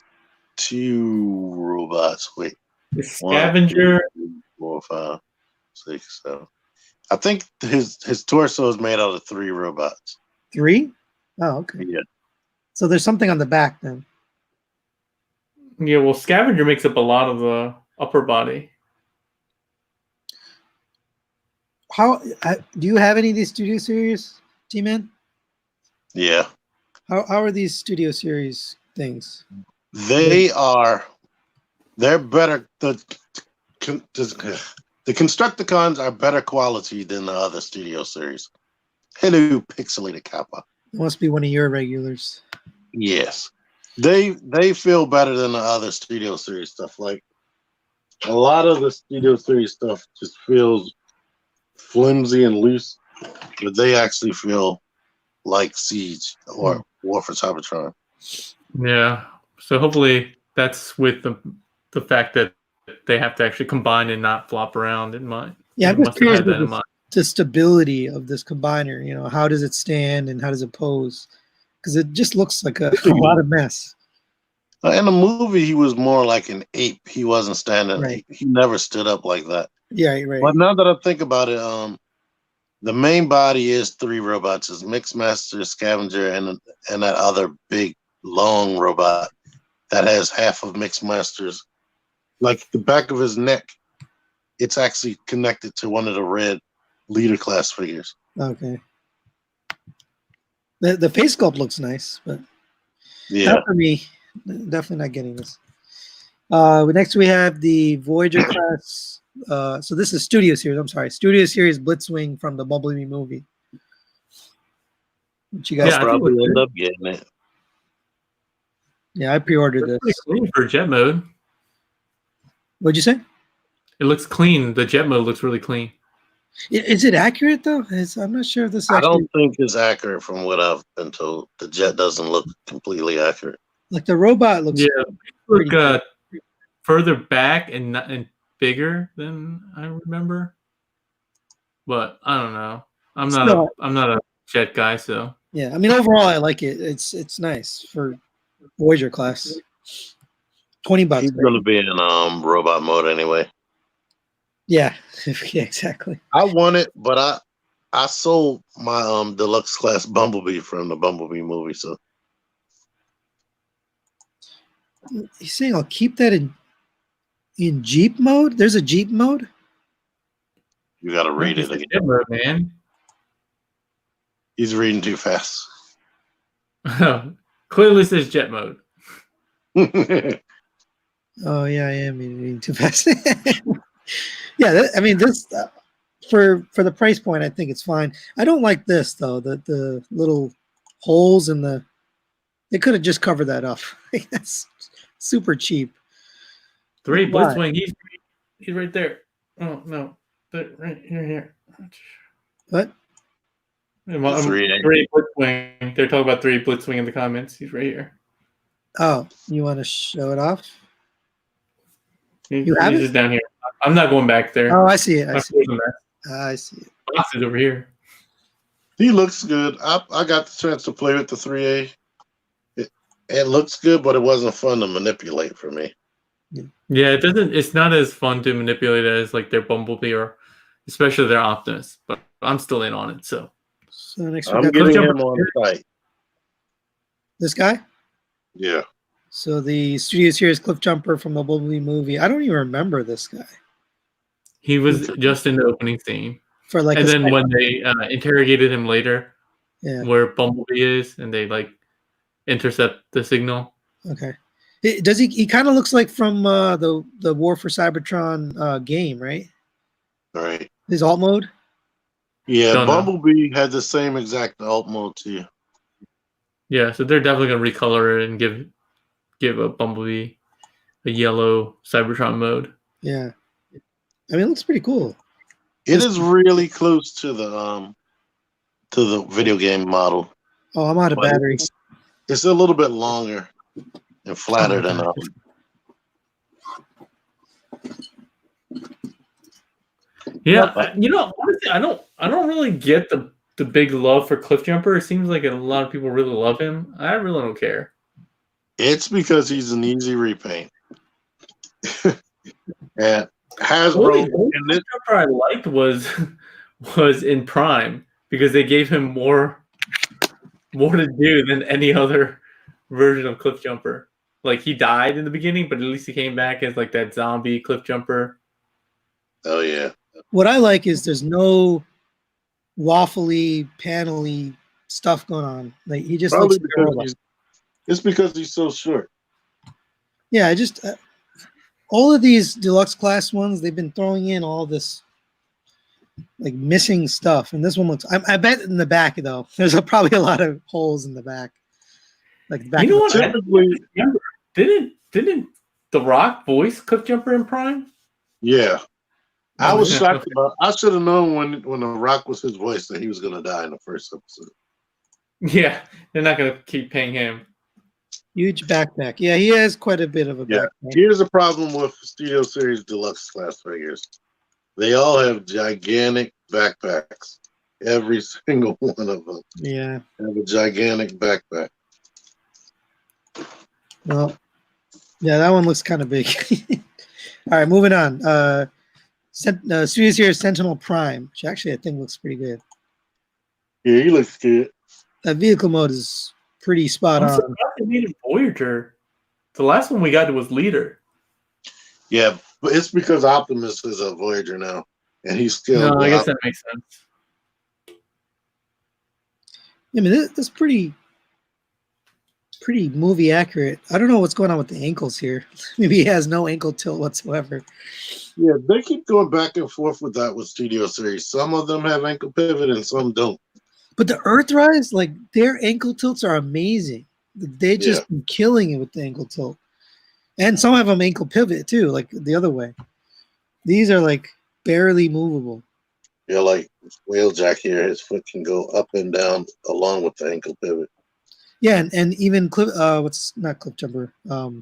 S2: 2 robots. Wait,
S3: The Scavenger.
S2: 1, 2, 3, 4, 5, 6, 7. I think his torso is made out of 3 robots.
S1: 3? Oh, okay.
S2: Yeah.
S1: So there's something on the back then.
S3: Yeah, well, Scavenger makes up a lot of the upper body.
S1: How do you have any of these Studio Series, T-Man?
S2: Yeah.
S1: How are these Studio Series things?
S2: They're better. The Constructicons are better quality than the other Studio Series. Hello, pixelated kappa.
S1: It must be one of your regulars.
S2: Yes, they feel better than the other Studio Series stuff. Like a lot of the Studio Series stuff just feels flimsy and loose, but they actually feel like Siege or War for Cybertron.
S3: Yeah. So hopefully that's with the fact that they have to actually combine and not flop around in mind.
S1: Yeah, I'm
S3: They
S1: just
S3: must have
S1: curious
S3: had that
S1: with
S3: in mind.
S1: the stability of this combiner. How does it stand and how does it pose? Because it just looks like a lot of mess.
S2: In the movie, he was more like an ape. He wasn't standing.
S1: Right.
S2: He never stood up like that.
S1: Yeah, right.
S2: But now that I think about it, the main body is 3 robots. It's Mixmaster, Scavenger, and that other big, long robot that has half of Mixmaster's. Like the back of his neck, it's actually connected to one of the red leader class figures.
S1: Okay. The face sculpt looks nice, but
S2: Yeah.
S1: not for me. Definitely not getting this. Next we have the Voyager class. So this is Studio Series. I'm sorry, Studio Series Blitzwing from the Bumblebee movie. What you guys?
S3: Yeah, I think
S2: Probably
S3: it's
S2: end
S3: good.
S2: up getting it.
S1: Yeah, I pre-ordered
S3: It's
S1: this.
S3: pretty clean for jet mode.
S1: What'd you say?
S3: It looks clean. The jet mode looks really clean.
S1: Is it accurate though? I'm not sure if this
S2: I
S1: actually.
S2: don't think it's accurate from what I've been told. The jet doesn't look completely accurate.
S1: Like the robot looks.
S3: Yeah, look further back and bigger than I remember. But I don't know. I'm not a jet guy, so
S1: yeah. I mean, overall, I like it. It's nice for Voyager class. $20.
S2: He's going to be in robot mode anyway.
S1: Yeah, yeah, exactly.
S2: I want it, but I sold my deluxe class Bumblebee from the Bumblebee movie, so
S1: He's saying I'll keep that in Jeep mode. There's a Jeep mode.
S2: you got to read it again.
S3: Jet mode, man.
S2: He's reading too fast.
S3: Clearly says jet mode.
S1: Oh yeah, I am reading too fast. Yeah, I mean this for the price point, I think it's fine. I don't like this though. The little holes in the. They could have just covered that up. That's super cheap.
S3: 3 Blitzwing. He's right there. Oh no, right here.
S1: What?
S3: 3 Blitzwing. They're talking about 3 Blitzwing in the comments. He's right here.
S1: Oh, you want to show it off?
S3: He's just down here. I'm not going back there.
S1: Oh, I see it. I see it.
S3: Box is over here.
S2: He looks good. I got the chance to play with the 3A. It looks good, but it wasn't fun to manipulate for me.
S3: Yeah, it doesn't. It's not as fun to manipulate as like their Bumblebee or especially their Optimus. But I'm still in on it. So
S1: next
S2: I'm getting him on site.
S1: This guy?
S2: Yeah.
S1: So the Studio Series Cliff Jumper from the Bumblebee movie. I don't even remember this guy.
S3: He was just in the opening scene.
S1: For like,
S3: and then when they interrogated him later, where Bumblebee is, and they like intercept the signal.
S1: Okay. Does he kind of looks like from the War for Cybertron game, right?
S2: All right.
S1: His alt mode?
S2: Yeah, Bumblebee had the same exact alt mode too.
S3: Yeah, so they're definitely gonna recolor it and give a Bumblebee a yellow Cybertron mode.
S1: Yeah. I mean, it looks pretty cool.
S2: It is really close to the video game model.
S1: Oh, I'm out of batteries.
S2: It's a little bit longer and flatter than
S3: Yeah, honestly, I don't really get the big love for Cliff Jumper. It seems like a lot of people really love him. I really don't care.
S2: It's because he's an easy repaint. And Hasbro.
S3: The Cliff Jumper I liked was in Prime because they gave him more to do than any other version of Cliff Jumper. Like he died in the beginning, but at least he came back as like that zombie Cliff Jumper.
S2: Oh yeah.
S1: What I like is there's no waffly, panely stuff going on. Like he just looks
S2: because it's because he's so short.
S1: Yeah, I just all of these deluxe class ones, they've been throwing in all this like missing stuff, and this one looks. I bet in the back though, there's probably a lot of holes in the back. Like the back.
S3: You know what? Didn't The Rock voice Cliff Jumper in Prime?
S2: Yeah. I was shocked about. I should have known when The Rock was his voice that he was going to die in the first episode.
S3: Yeah, they're not going to keep paying him.
S1: Huge backpack. Yeah, he has quite a bit of a backpack.
S2: Here's a problem with Studio Series Deluxe class figures. They all have gigantic backpacks. Every single one of them.
S1: Yeah.
S2: Have a gigantic backpack.
S1: Well, yeah, that one looks kind of big. All right, moving on. Studio Series Sentinel Prime, which actually I think looks pretty good.
S2: Yeah, he looks good.
S1: That vehicle mode is pretty spot on.
S3: They made him Voyager. The last one we got was Leader.
S2: Yeah, but it's because Optimus is a Voyager now, and he's still.
S3: No, I guess that makes sense.
S1: I mean, that's pretty movie accurate. I don't know what's going on with the ankles here. Maybe he has no ankle tilt whatsoever.
S2: Yeah, they keep going back and forth with that with Studio Series. Some of them have ankle pivot and some don't.
S1: But the Earthrise, like their ankle tilts are amazing. They just been killing it with the ankle tilt. And some have them ankle pivot too, like the other way. These are like barely movable.
S2: Yeah, like Whalejack here, his foot can go up and down along with the ankle pivot.
S1: Yeah, and even clip. What's not clip jumper? What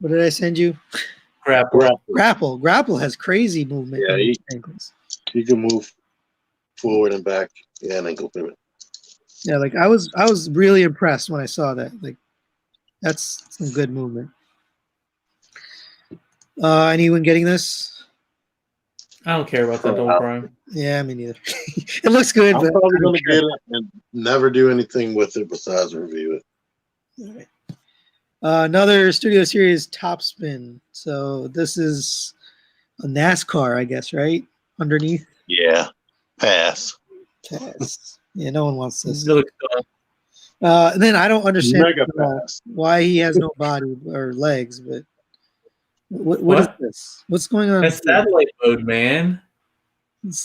S1: did I send you?
S3: Grapple.
S1: Grapple has crazy movement
S2: Yeah,
S1: in his ankles.
S2: he can move forward and back. Yeah, an ankle pivot.
S1: Yeah, like I was really impressed when I saw that. Like that's some good movement. Anyone getting this?
S3: I don't care about that Double Prime.
S1: Yeah, me neither. It looks good,
S2: I'm
S1: but
S2: probably
S1: I don't
S2: gonna
S1: care.
S2: get it and never do anything with it besides review it.
S1: All right. Another Studio Series Top Spin. So this is a NASCAR, I guess, right? Underneath.
S2: Yeah, pass.
S1: Pass. Yeah, no one wants this.
S3: It looks dumb.
S1: And then I don't understand
S2: Mega pass.
S1: why he has no body or legs, but what is this? What's going on?
S3: That's satellite mode, man.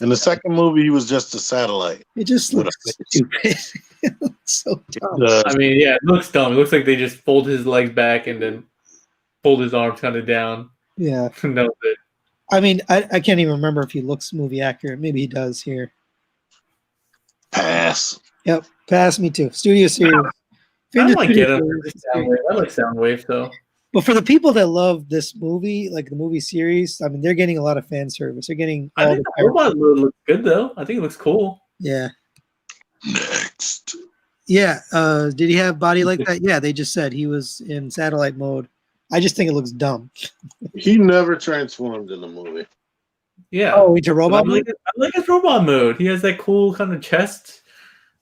S2: In the second movie, he was just a satellite.
S1: It just
S2: What
S1: looks
S2: a-
S1: stupid. It looks so dumb.
S3: I mean, yeah, it looks dumb. It looks like they just fold his legs back and then fold his arms kind of down.
S1: Yeah.
S3: And that was it.
S1: I mean, I can't even remember if he looks movie accurate. Maybe he does here.
S2: Pass.
S1: Yep. Pass me too. Studio Series.
S3: I might get him.
S1: Series.
S3: I like Soundwave, though.
S1: But for the people that love this movie, like the movie series, I mean, they're getting a lot of fan service. They're getting
S3: I
S1: all
S3: think
S1: the
S3: the robot mode looks good, though. I think it looks cool.
S1: yeah.
S2: Next.
S1: Yeah. Did he have body like that? Yeah, they just said he was in satellite mode. I just think it looks dumb.
S2: He never transformed in the movie.
S3: Yeah.
S1: Oh, into robot
S3: I
S1: mode?
S3: like his robot mode. He has that cool kind of chest.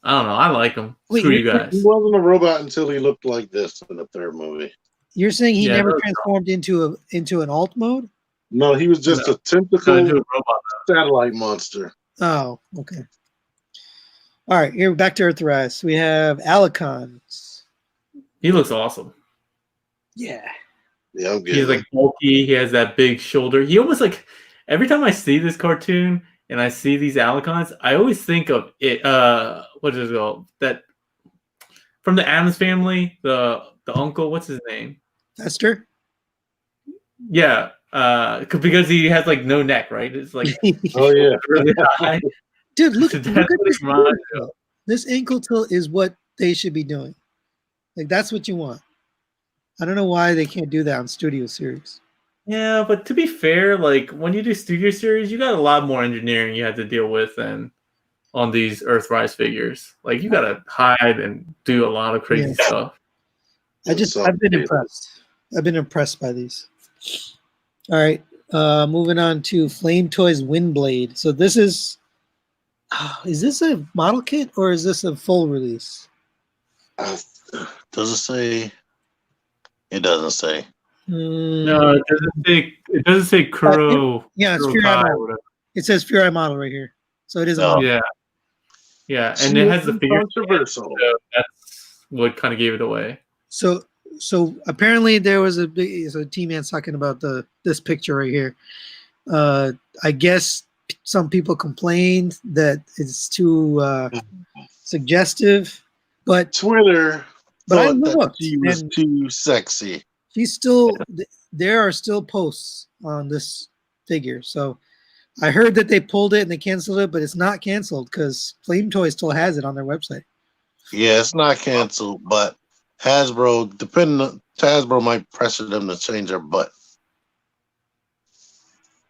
S3: I don't know. I like him.
S1: Wait,
S3: Screw you guys.
S2: He wasn't a robot until he looked like this in the third movie.
S1: You're saying he
S3: Yeah,
S1: never
S3: that's
S1: transformed into an alt mode?
S2: No, he was just a tentacle
S3: Into a robot.
S2: satellite monster.
S1: Oh, okay. All right, here back to Earthrise. We have Alicons.
S3: He looks awesome.
S1: Yeah.
S2: Yeah, I'm
S3: He's
S2: getting
S3: like bulky. He has that big shoulder. He almost like every time I see this cartoon and I see these Alicons, I always think of it. What is it called? That from the Addams Family, the uncle. What's his name?
S1: Fester?
S3: Yeah, because he has like no neck, right? It's like
S2: Oh yeah.
S3: really high.
S1: Dude, look
S3: That's
S1: at
S3: what
S1: this
S3: it reminds
S1: ankle
S3: me of.
S1: tilt. This ankle tilt is what they should be doing. Like that's what you want. I don't know why they can't do that on Studio Series.
S3: Yeah, but to be fair, like when you do Studio Series, you got a lot more engineering you have to deal with than on these Earthrise figures. Like you got to hide and do a lot of crazy stuff.
S1: I've been impressed. I've been impressed by these. All right, moving on to Flame Toys Windblade. So this is this a model kit or is this a full release?
S2: Does it say? It doesn't say.
S3: No, it doesn't say Kuro.
S1: Yeah, it's
S3: Kuro
S1: Fury
S3: Kai or
S1: model.
S3: whatever.
S1: It says Fury Model right here. So it is a
S2: Oh.
S1: model.
S3: Yeah. Yeah, and it has the figure.
S2: Controversial.
S3: So that's what kind of gave it away.
S1: So apparently there was a big T-Man's talking about this picture right here. I guess some people complained that it's too suggestive, but
S2: Twitter
S1: But I
S2: thought that
S1: looked,
S2: she was
S1: and-
S2: too sexy.
S1: she's still there are still posts on this figure. So I heard that they pulled it and they canceled it, but it's not canceled because Flame Toy still has it on their website.
S2: Yeah, it's not canceled, but Hasbro might pressure them to change her butt.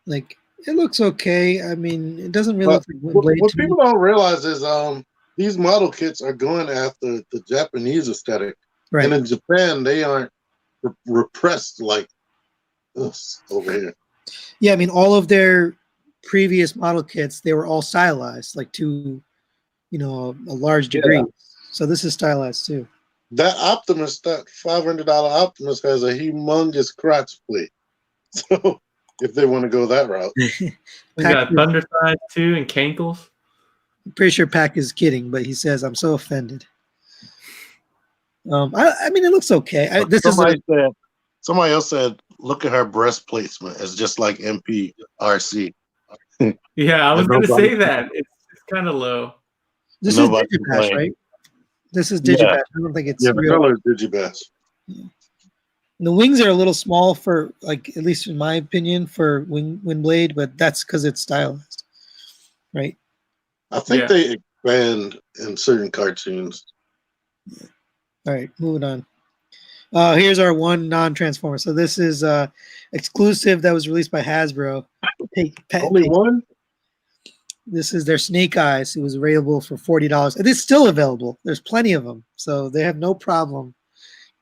S1: Like it looks okay. I mean, it doesn't really
S2: But
S1: look like Windblade
S2: what
S1: to me.
S2: people don't realize is these model kits are going after the Japanese aesthetic.
S1: Right.
S2: And in Japan, they aren't repressed like us over here.
S1: Yeah, I mean, all of their previous model kits, they were all stylized, like to, a large degree.
S2: Yeah.
S1: So this is stylized too.
S2: That Optimus, that $500 Optimus has a humongous crotch plate. So if they want to go that route.
S3: We got Thunder Thighs too and Cankles.
S1: I'm pretty sure Pack is kidding, but he says, I'm so offended. I mean, it looks okay.
S2: Somebody else said, look at her breast placement. It's just like MPRC.
S3: Yeah, I was going to say that. It's kind of low.
S1: This is Digibash, right? This is Digibash. I don't think it's
S2: the
S1: real.
S2: color is Digibash.
S1: And the wings are a little small for, like, at least in my opinion, for Windblade, but that's because it's stylized, right?
S2: I think they expand in certain cartoons.
S1: All right, moving on. Here's our one non-transformer. So this is exclusive that was released by Hasbro.
S2: Only one?
S1: This is their Snake Eyes. It was available for $40. It is still available. There's plenty of them, so they have no problem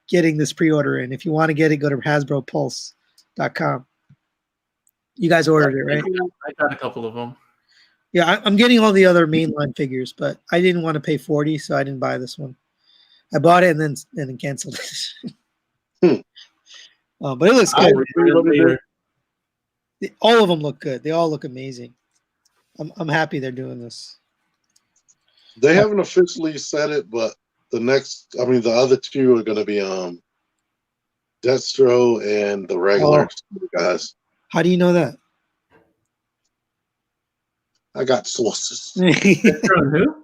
S1: getting this pre-order in. If you want to get it, go to HasbroPulse.com. You guys ordered it, right?
S3: I got a couple of them.
S1: Yeah, I'm getting all the other mainline figures, but I didn't want to pay $40, so I didn't buy this one. I bought it and then canceled it. But it looks good. All of them look good. They all look amazing. I'm happy they're doing this.
S2: They haven't officially said it, but the other two are going to be Destro and the regular guys.
S1: How do you know that?
S2: I got sources.
S3: Who?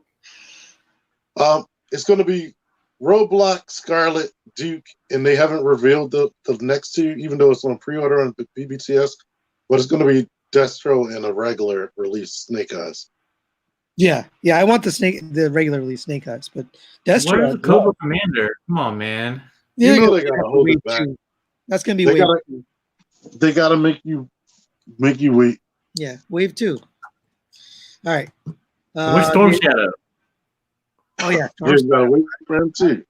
S2: It's going to be Roadblock, Scarlet, Duke, and they haven't revealed the next two, even though it's on pre-order on BBTS. But it's going to be Destro and a regular release Snake Eyes.
S1: Yeah. I want the regular release Snake Eyes, but Destro.
S3: Where's the Cobra Commander? Come on, man.
S2: You know they gotta hold it back.
S1: That's gonna be wave 2.
S2: They gotta make you wait.
S1: Yeah, wave 2. All right.
S3: Where's Storm Shadow?
S1: Oh yeah,
S2: You gotta wait for him too.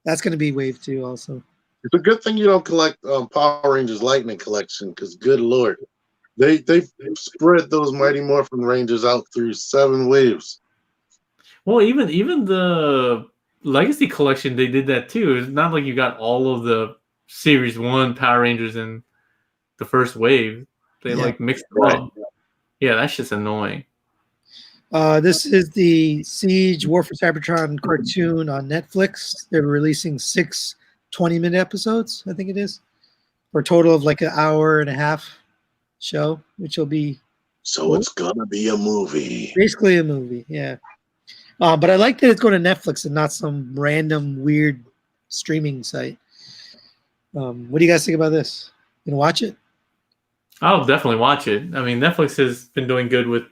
S1: That's gonna be wave 2 also.
S2: It's a good thing you don't collect Power Rangers Lightning Collection, because good lord, they spread those Mighty Morphin Rangers out through 7 waves.
S3: Well, even the Legacy Collection, they did that too. It's not like you got all of the Series 1 Power Rangers in the first wave. They like mixed it up. Yeah, that's just annoying.
S1: This is the Siege War for Cybertron cartoon on Netflix. They're releasing 6 20-minute episodes, I think it is, for a total of like an hour and a half show, which will be
S2: it's gonna be a movie.
S1: Basically a movie, yeah. But I like that it's going to Netflix and not some random weird streaming site. What do you guys think about this? You gonna watch it?
S3: I'll definitely watch it. I mean, Netflix has been doing good with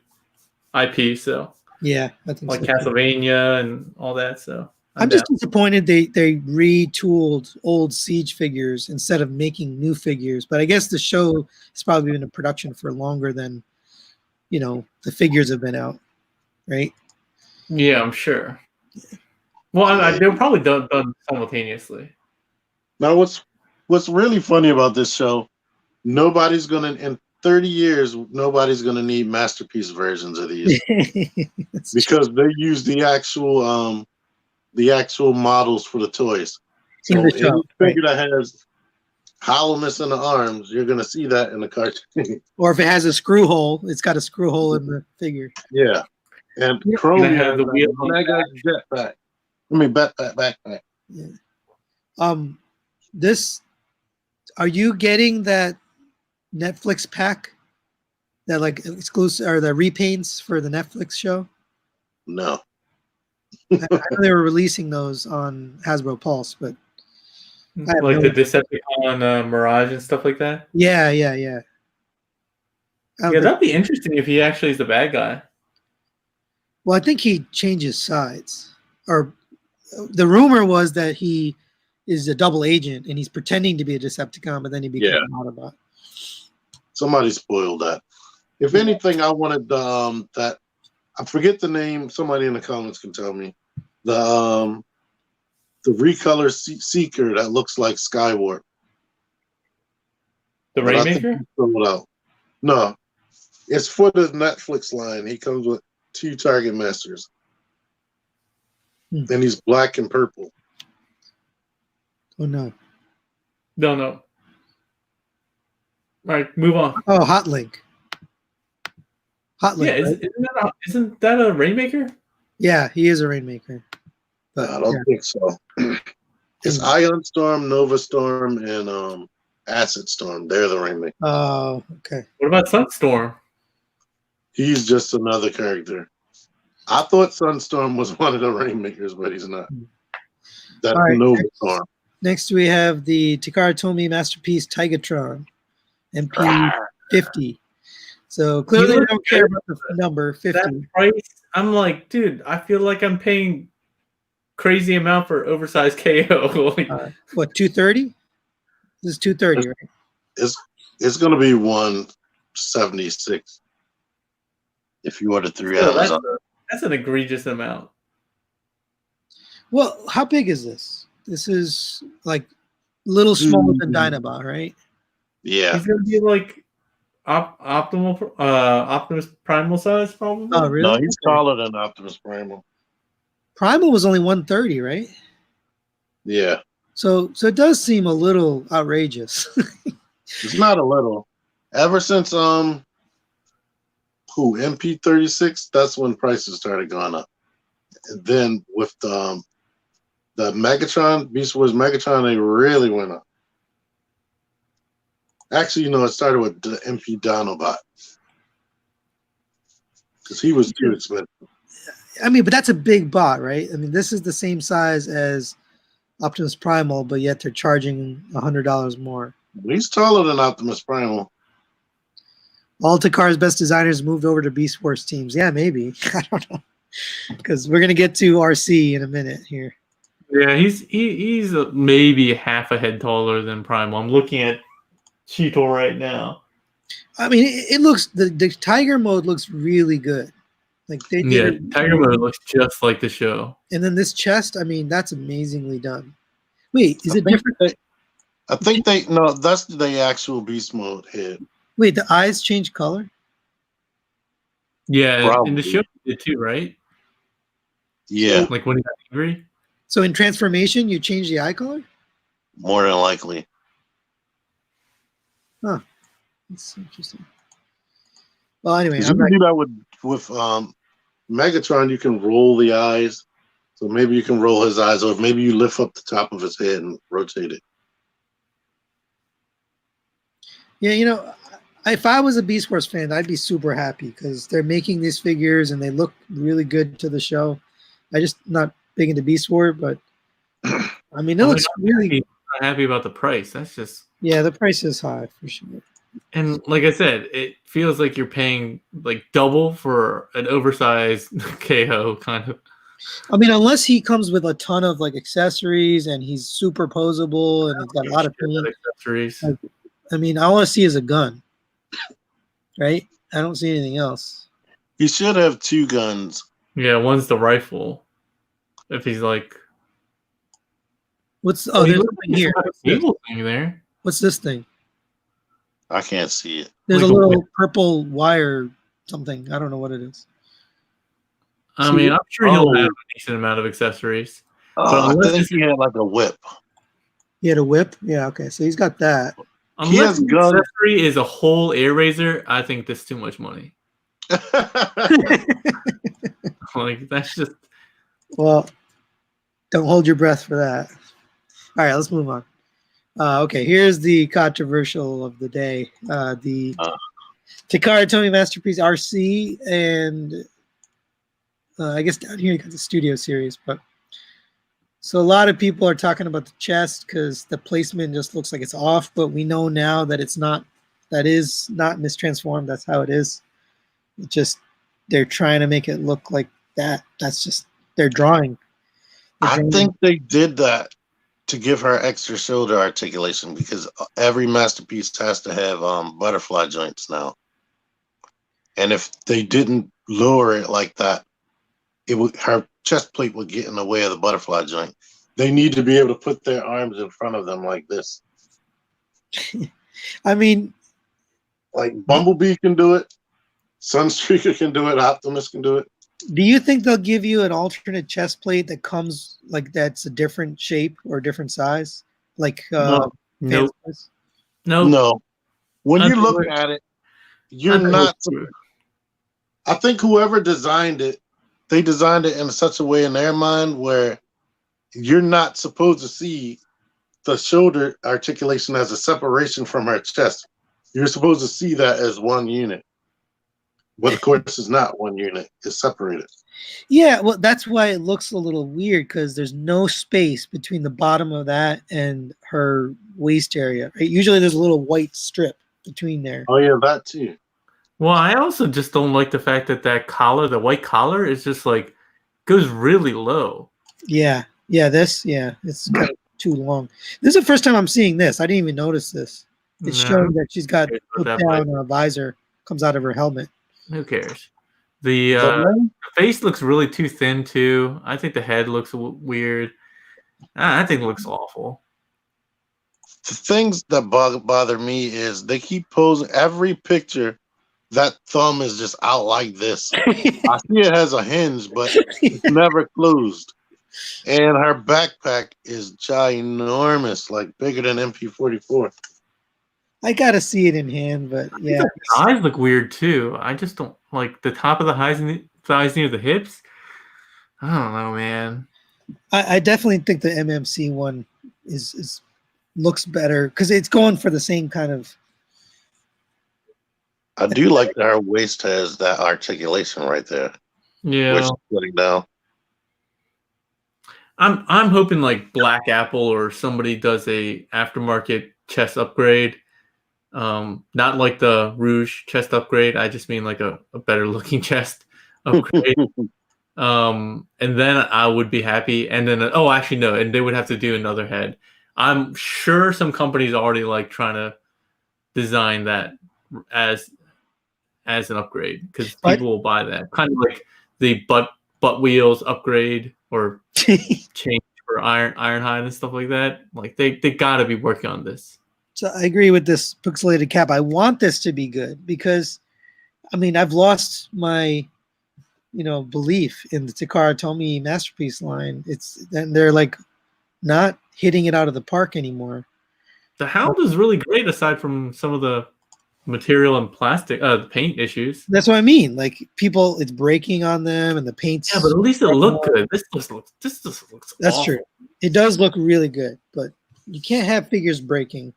S3: IP, so
S1: yeah, I think
S3: like
S1: so.
S3: Castlevania and all that. So
S1: I'm just disappointed they retooled old Siege figures instead of making new figures. But I guess the show has probably been in production for longer than the figures have been out, right?
S3: Yeah, I'm sure. Well, they were probably done simultaneously.
S2: Now, what's really funny about this show? Nobody's gonna in 30 years. Nobody's gonna need masterpiece versions of these because they use the actual models for the toys. So any figure that has hollowness in the arms, you're gonna see that in the cartoon.
S1: Or if it has a screw hole, it's got a screw hole in the figure.
S2: Yeah, and Chrome has the wheel mega jetpack. Backpack.
S1: Yeah. Are you getting that Netflix pack? That like exclusive or the repaints for the Netflix show?
S2: No.
S1: I know they were releasing those on Hasbro Pulse, but
S3: like the Decepticon Mirage and stuff like that.
S1: Yeah.
S3: Yeah, that'd be interesting if he actually is the bad guy.
S1: Well, I think he changes sides. Or the rumor was that he is a double agent and he's pretending to be a Decepticon, but then he becomes an Autobot.
S2: Somebody spoiled that. If anything, I wanted that. I forget the name. Somebody in the comments can tell me. The recolor Seeker that looks like Skywarp.
S3: The Rainmaker?
S2: No, it's for the Netflix line. He comes with 2 Target Masters, and he's black and purple.
S1: Oh no!
S3: Don't know. All right, move on.
S1: Oh, Hotlink.
S3: Yeah,
S1: right?
S3: isn't that a Rainmaker?
S1: Yeah, he is a Rainmaker. But
S2: I don't think so. It's Ion Storm, Nova Storm, and Acid Storm. They're the Rainmaker.
S1: Oh, okay.
S3: What about Sunstorm?
S2: He's just another character. I thought Sunstorm was one of the Rainmakers, but he's not. That's Nova Storm.
S1: Next, we have the Takara Tomy Masterpiece Tigatron MP50. So clearly, they don't care about the number 50.
S3: That price, I'm like, dude, I feel like I'm paying crazy amount for oversized KO.
S1: What, 230? This is 230, right?
S2: It's going to be 176 if you order 3 items.
S3: That's an egregious amount.
S1: Well, how big is this? This is like a little smaller than Dinobot, right?
S2: Yeah.
S3: He's going to be like Optimus Primal size, probably.
S1: Oh, really?
S2: No, he's taller than Optimus Primal.
S1: Primal was only 130, right?
S2: Yeah.
S1: So it does seem a little outrageous.
S2: It's not a little. Ever since MP36, that's when prices started going up. And then with the Megatron, Beast Wars Megatron, they really went up. Actually, it started with the MP Dinobot because he was too expensive.
S1: I mean, but that's a big bot, right? I mean, this is the same size as Optimus Primal, but yet they're charging $100 more.
S2: He's taller than Optimus Primal.
S1: All Takara's best designers moved over to Beast Wars teams. Yeah, maybe. I don't know. Because we're gonna get to RC in a minute here.
S3: Yeah, he's maybe half a head taller than Primal. I'm looking at Cheetor right now.
S1: I mean, it looks the Tiger mode looks really good. Like
S3: Tiger mode looks just like the show.
S1: And then this chest, I mean, that's amazingly done. Wait, is it different?
S2: I think that's the actual Beast mode head.
S1: Wait, the eyes change color?
S3: Yeah,
S2: Probably.
S3: in the show it too, right?
S2: Yeah.
S3: Like when he got angry?
S1: So in transformation, you change the eye color?
S2: More than likely.
S1: Huh. That's interesting. Well, anyway,
S2: you can do that with Megatron. You can roll the eyes, so maybe you can roll his eyes, or maybe you lift up the top of his head and rotate it.
S1: Yeah, if I was a Beast Wars fan, I'd be super happy because they're making these figures and they look really good to the show. I just not big into Beast Wars, but I mean, it looks really.
S3: I'm happy about the price. That's just
S1: the price is high for sure.
S3: And like I said, it feels like you're paying like double for an oversized KO kind of.
S1: I mean, unless he comes with a ton of like accessories and he's super posable and he's got a lot of
S3: accessories.
S1: I mean, all I see is a gun, right? I don't see anything else.
S2: He should have 2 guns.
S3: Yeah, one's the rifle. If he's like,
S1: there's something here.
S3: Evil thing there.
S1: What's this thing?
S2: I can't see it.
S1: There's a little purple wire something. I don't know what it is.
S3: I mean, I'm sure he'll have a decent amount of accessories.
S2: I think he had like a whip.
S1: He had a whip? Yeah, okay. So he's got that.
S3: Unless the accessory is a whole air razor, I think that's too much money. Like, that's just...
S1: Well, don't hold your breath for that. All right, let's move on. Okay, here's the controversial of the day. The Takara Tomy Masterpiece RC, and I guess down here you got the Studio Series. But so a lot of people are talking about the chest because the placement just looks like it's off, but we know now that it's not. That is not mistransformed. That's how it is. It just they're trying to make it look like that. That's just their drawing.
S2: I think they did that to give her extra shoulder articulation because every masterpiece has to have butterfly joints now. And if they didn't lower it like that, her chest plate would get in the way of the butterfly joint. They need to be able to put their arms in front of them like this.
S1: I mean,
S2: like Bumblebee can do it, Sunstreaker can do it, Optimus can do it.
S1: Do you think they'll give you an alternate chest plate that comes like that's a different shape or a different size? Like
S3: No.
S2: No. When you look at it, you're not. I think whoever designed it, they designed it in such a way in their mind where you're not supposed to see the shoulder articulation as a separation from her chest. You're supposed to see that as one unit. But of course, it's not one unit. It's separated.
S1: Yeah, well, that's why it looks a little weird because there's no space between the bottom of that and her waist area. Right? Usually, there's a little white strip between there.
S2: Oh yeah, that too.
S3: Well, I also just don't like the fact that collar, the white collar, is just like goes really low.
S1: Yeah, it's kind of too long. This is the first time I'm seeing this. I didn't even notice this. It's showing that she's got put down a visor comes out of her helmet.
S3: Who cares? The face looks really too thin too. I think the head looks weird. I think it looks awful.
S2: The things that bother me is they keep posing every picture. That thumb is just out like this. I see it has a hinge, but it's never closed. And her backpack is ginormous, like bigger than MP44.
S1: I gotta see it in hand, but yeah,
S3: the eyes look weird too. I just don't like the top of the thighs near the hips. I don't know, man.
S1: I definitely think the MMC one is looks better because it's going for the same kind of.
S2: I do like that her waist has that articulation right there.
S3: Yeah,
S2: where she's sitting down.
S3: I'm hoping like Black Apple or somebody does a aftermarket chest upgrade. Not like the Rouge chest upgrade. I just mean like a better looking chest upgrade. And then I would be happy. And then actually no, and they would have to do another head. I'm sure some companies are already like trying to design that as an upgrade because people will buy that. Kind of like the butt wheels upgrade or change for Ironhide and stuff like that. Like they gotta be working on this.
S1: So I agree with this pixelated cap. I want this to be good because, I mean, I've lost my, belief in the Takara Tomy Masterpiece line. And they're like not hitting it out of the park anymore.
S3: The Hound is really great aside from some of the material and plastic, paint issues.
S1: That's what I mean. Like it's breaking on them and the paint's.
S3: Yeah, but at least it looked good. This just looks.
S1: That's
S3: awful.
S1: true. It does look really good, but you can't have figures breaking.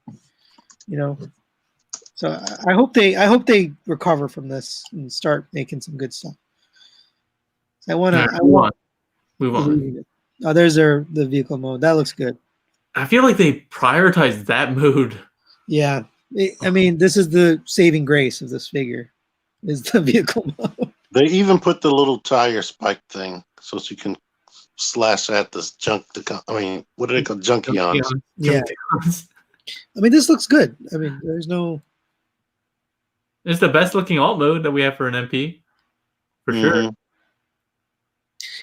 S1: So I hope they recover from this and start making some good stuff. I want.
S3: Move on.
S1: Oh, there's the vehicle mode. That looks good.
S3: I feel like they prioritized that mode.
S1: Yeah, I mean, this is the saving grace of this figure, is the vehicle mode.
S2: They even put the little tire spike thing so she can slash at this junk. What do they call junkions?
S1: Yeah. I mean, this looks good. I mean, there's no.
S3: It's the best looking alt mode that we have for an MP, for sure.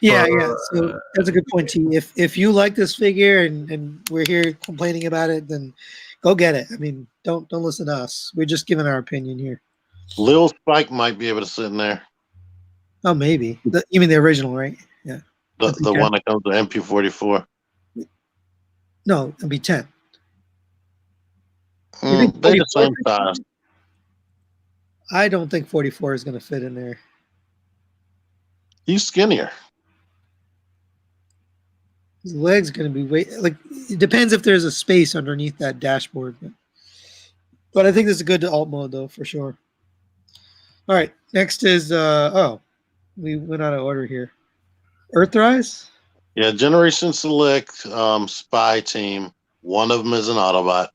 S1: Yeah. So that's a good point, T. If you like this figure and we're here complaining about it, then go get it. I mean, don't listen to us. We're just giving our opinion here.
S2: Lil Spike might be able to sit in there.
S1: Oh, maybe. You mean the original, right? Yeah.
S2: The one that comes with MP44.
S1: No, MP10.
S2: They're the same size.
S1: I don't think 44 is going to fit in there.
S2: He's skinnier.
S1: His leg's going to be it depends if there's a space underneath that dashboard. But I think this is a good alt mode though, for sure. All right, next is we went out of order here. Earthrise?
S2: Yeah, Generation Select Spy Team. One of them is an Autobot.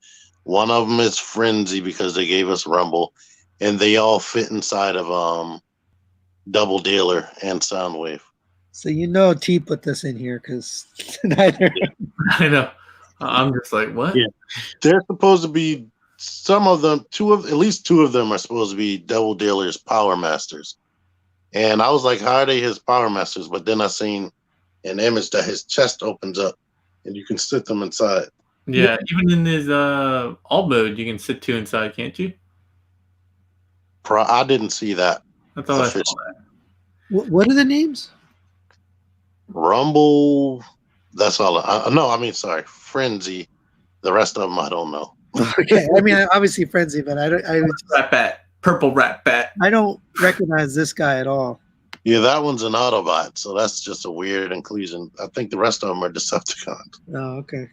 S2: One of them is Frenzy because they gave us Rumble, and they all fit inside of Double Dealer and Soundwave.
S1: So T put this in here because neither.
S3: I know. I'm just like, what?
S2: Yeah, they're supposed to be some of them. At least two of them are supposed to be Double Dealer's Power Masters, and I was like, how are they his Power Masters? But then I seen an image that his chest opens up, and you can sit them inside.
S3: Yeah, even in his alt mode, you can sit two inside, can't you?
S2: I didn't see that.
S3: I thought I saw that.
S1: What are the names?
S2: Rumble. That's all. Sorry, Frenzy. The rest of them, I don't know.
S1: Okay, I mean, obviously Frenzy, but
S3: Rat Bat, purple Rat Bat.
S1: I don't recognize this guy at all.
S2: Yeah, that one's an Autobot, so that's just a weird inclusion. I think the rest of them are Decepticons.
S1: Oh, okay.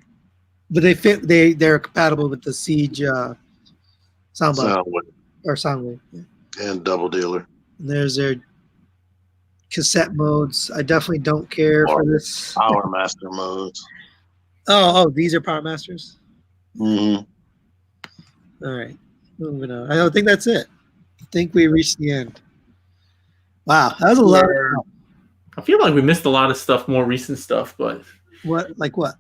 S1: But they fit. They're compatible with the Siege Soundwave. Yeah.
S2: And Double Dealer.
S1: And there's their cassette modes. I definitely don't care for this.
S2: Power Master modes.
S1: Oh, these are Power Masters.
S2: Mm-hmm.
S1: All right, moving on. I don't think that's it. I think we reached the end. Wow, that was a lot.
S3: I feel like we missed a lot of stuff, more recent stuff, but
S1: What? Like what?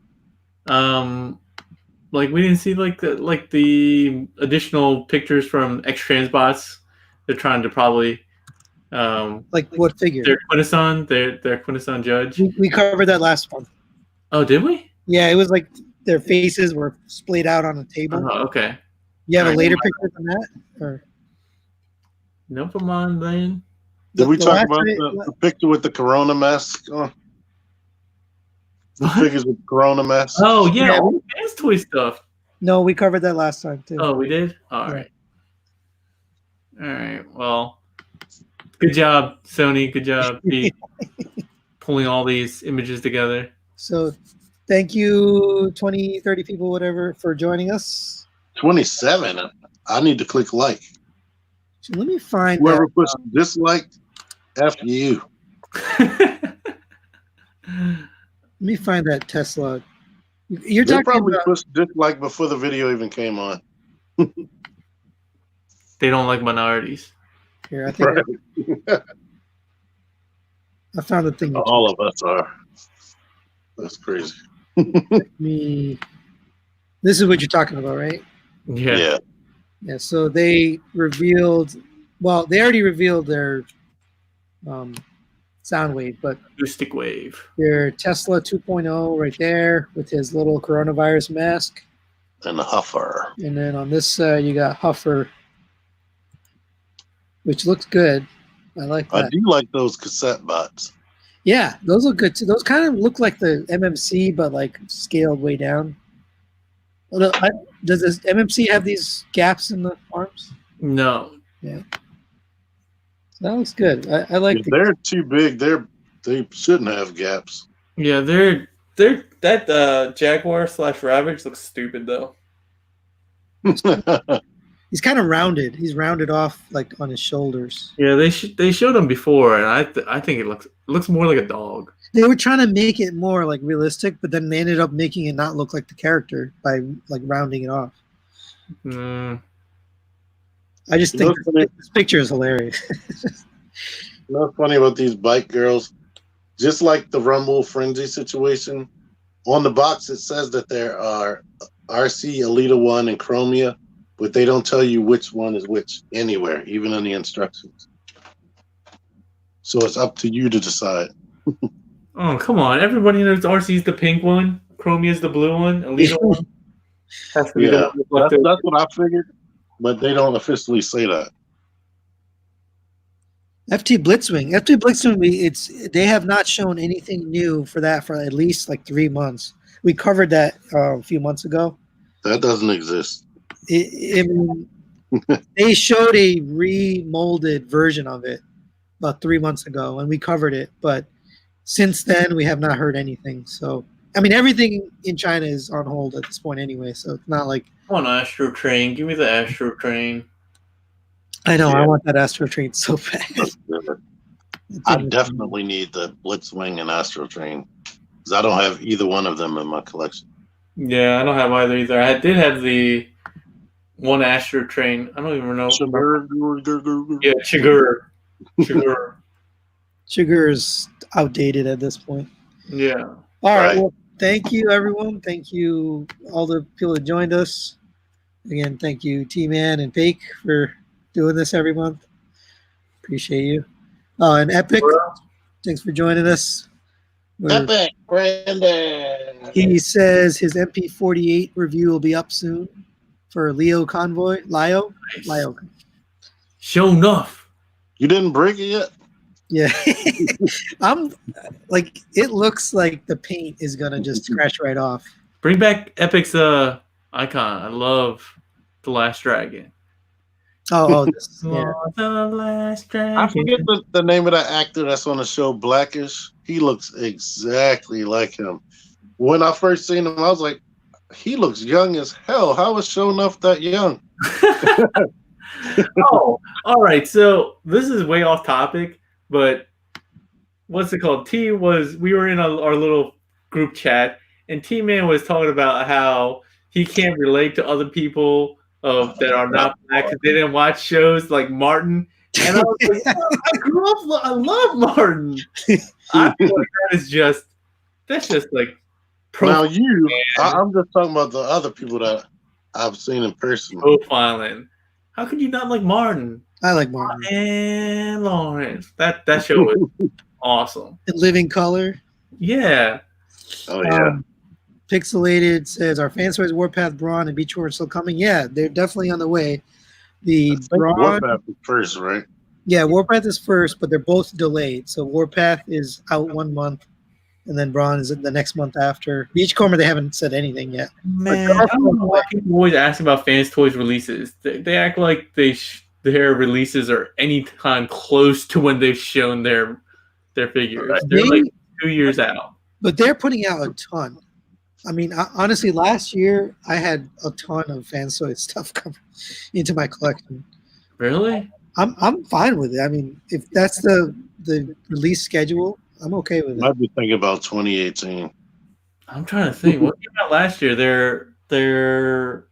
S3: like we didn't see like the additional pictures from X Transbots. They're trying to probably
S1: Like what figure?
S3: their Quintesson Judge.
S1: We covered that last one.
S3: Oh, did we?
S1: Yeah, it was like their faces were splayed out on a table.
S3: Okay.
S1: You have a later picture than that? Or
S3: No, come on, then.
S2: Did we talk about the picture with the Corona mask? Oh. The figures with Corona masks?
S3: Oh, yeah, all the Vans toy stuff.
S1: No, we covered that last time, too.
S3: Oh, we did? All right. All right. Well, good job, Sony. Good job, Pete, pulling all these images together.
S1: So thank you, 20, 30 people, whatever, for joining us.
S2: 27. I need to click like.
S1: So let me find
S2: whoever puts dislike, F you.
S1: Let me find that Tesla. You're
S2: They
S1: talking
S2: probably
S1: about
S2: pushed dislike before the video even came on.
S3: They don't like minorities.
S1: Here, I think I found the thing.
S2: All of us are. That's crazy.
S1: This is what you're talking about, right?
S3: Yeah.
S1: Yeah. So they revealed. Well, they already revealed their sound wave, but
S3: acoustic wave.
S1: Their Tesla 2.0 right there with his little coronavirus mask.
S2: And Huffer.
S1: And then on this you got Huffer, which looks good. I like that.
S2: I do like those cassette bots.
S1: Yeah, those look good too. Those kind of look like the MMC, but like scaled way down. Does this MMC have these gaps in the arms?
S3: No.
S1: Yeah. That looks good. I like.
S2: If they're too big. They shouldn't have gaps.
S3: Yeah, they're that Jaguar / Ravage looks stupid though.
S1: He's kind of rounded. He's rounded off like on his shoulders.
S3: Yeah, they showed him before, and I think it looks more like a dog.
S1: They were trying to make it more like realistic, but then they ended up making it not look like the character by like rounding it off. I just think this picture is hilarious.
S2: What's funny about these bike girls, just like the Rumble Frenzy situation, on the box it says that there are RC, Elita 1, and Chromia, but they don't tell you which one is which anywhere, even in the instructions. So it's up to you to decide.
S3: Oh, come on. Everybody knows RC is the pink one, Chromia is the blue one, Elita 1.
S2: That's what I figured, but they don't officially say that.
S1: FT Blitzwing, they have not shown anything new for that for at least like 3 months. We covered that a few months ago.
S2: That doesn't exist.
S1: They showed a remolded version of it about 3 months ago, and we covered it. But since then, we have not heard anything. So, I mean, everything in China is on hold at this point anyway. So it's not like.
S3: Come on, Astro Train. Give me the Astro Train.
S1: I know. Yeah. I want that Astro Train so bad.
S2: I definitely need the Blitzwing and Astro Train because I don't have either one of them in my collection.
S3: Yeah, I don't have either. I did have the one Astro Train. I don't even know. Yeah,
S1: Sugar is outdated at this point.
S3: Yeah.
S1: All right. Well, thank you, everyone. Thank you, all the people that joined us. Again, thank you, T-Man and Paik, for doing this every month. Appreciate you. And Epic, thanks for joining us.
S2: Epic, Brandon.
S1: He says his MP48 review will be up soon for Lio Convoy. Lio?
S3: Show enough.
S2: You didn't break it yet?
S1: Yeah. I'm like, it looks like the paint is going to just scratch right off.
S3: Bring back Epic's icon. I love The Last Dragon.
S1: Oh,
S3: yeah. The Last Dragon.
S2: I forget the name of that actor that's on the show, Blackish. He looks exactly like him. When I first seen him, I was like, he looks young as hell. How is Show Enough that young?
S3: Oh, all right. So this is way off topic, but what's it called? We were in our little group chat, and T-Man was talking about how he can't relate to other people that are not black because they didn't watch shows like Martin. And I was like, I grew up, I love Martin. I feel like that's just like
S2: now I'm just talking about the other people that I've seen in person.
S3: profiling. How could you not like Martin?
S1: I like Martin.
S3: And Lawrence. That show was awesome.
S1: In Living Color.
S3: Yeah.
S2: Oh yeah.
S1: Pixelated says our fan stories Warpath, Braun, and Beach War are still coming. Yeah, they're definitely on the way. The Braun,
S2: Warpath is first, right?
S1: Yeah, Warpath is first, but they're both delayed. So Warpath is out 1 month, and then Braun is the next month after. Beachcomber, they haven't said anything yet.
S3: Man, I don't know why people always ask about Fans Toys releases. They act like their releases are any time close to when they've shown their figures. They're like 2 years out.
S1: But they're putting out a ton. I mean, honestly, last year I had a ton of Fans Toys stuff coming into my collection.
S3: Really?
S1: I'm fine with it. I mean, if that's the release schedule, I'm okay with it.
S2: Might be thinking about 2018.
S3: I'm trying to think. What came out last year? They're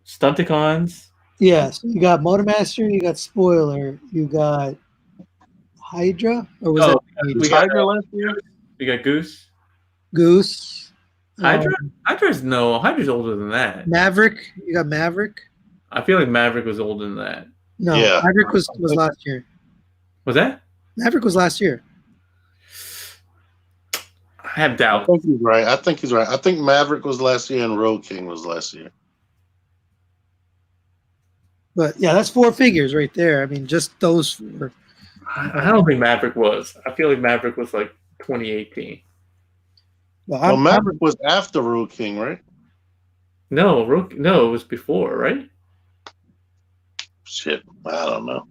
S3: Stunticons.
S1: Yeah, so you got Motormaster, you got Spoiler, you got Hydra, or was that
S3: we got Hydra last year? We got Goose. Hydra's Hydra's older than that.
S1: Maverick, you got Maverick.
S3: I feel like Maverick was older than that.
S1: No, yeah. Maverick was last year.
S3: Was that?
S1: Maverick was last year.
S3: I have doubts.
S2: I think he's right. I think Maverick was last year and Road King was last year.
S1: But yeah, that's 4 figures right there. I mean, just those 4.
S3: I don't think Maverick was. I feel like Maverick was like 2018.
S2: Well, Maverick was after Road King, right?
S3: No, it was before, right?
S2: Shit, I don't know.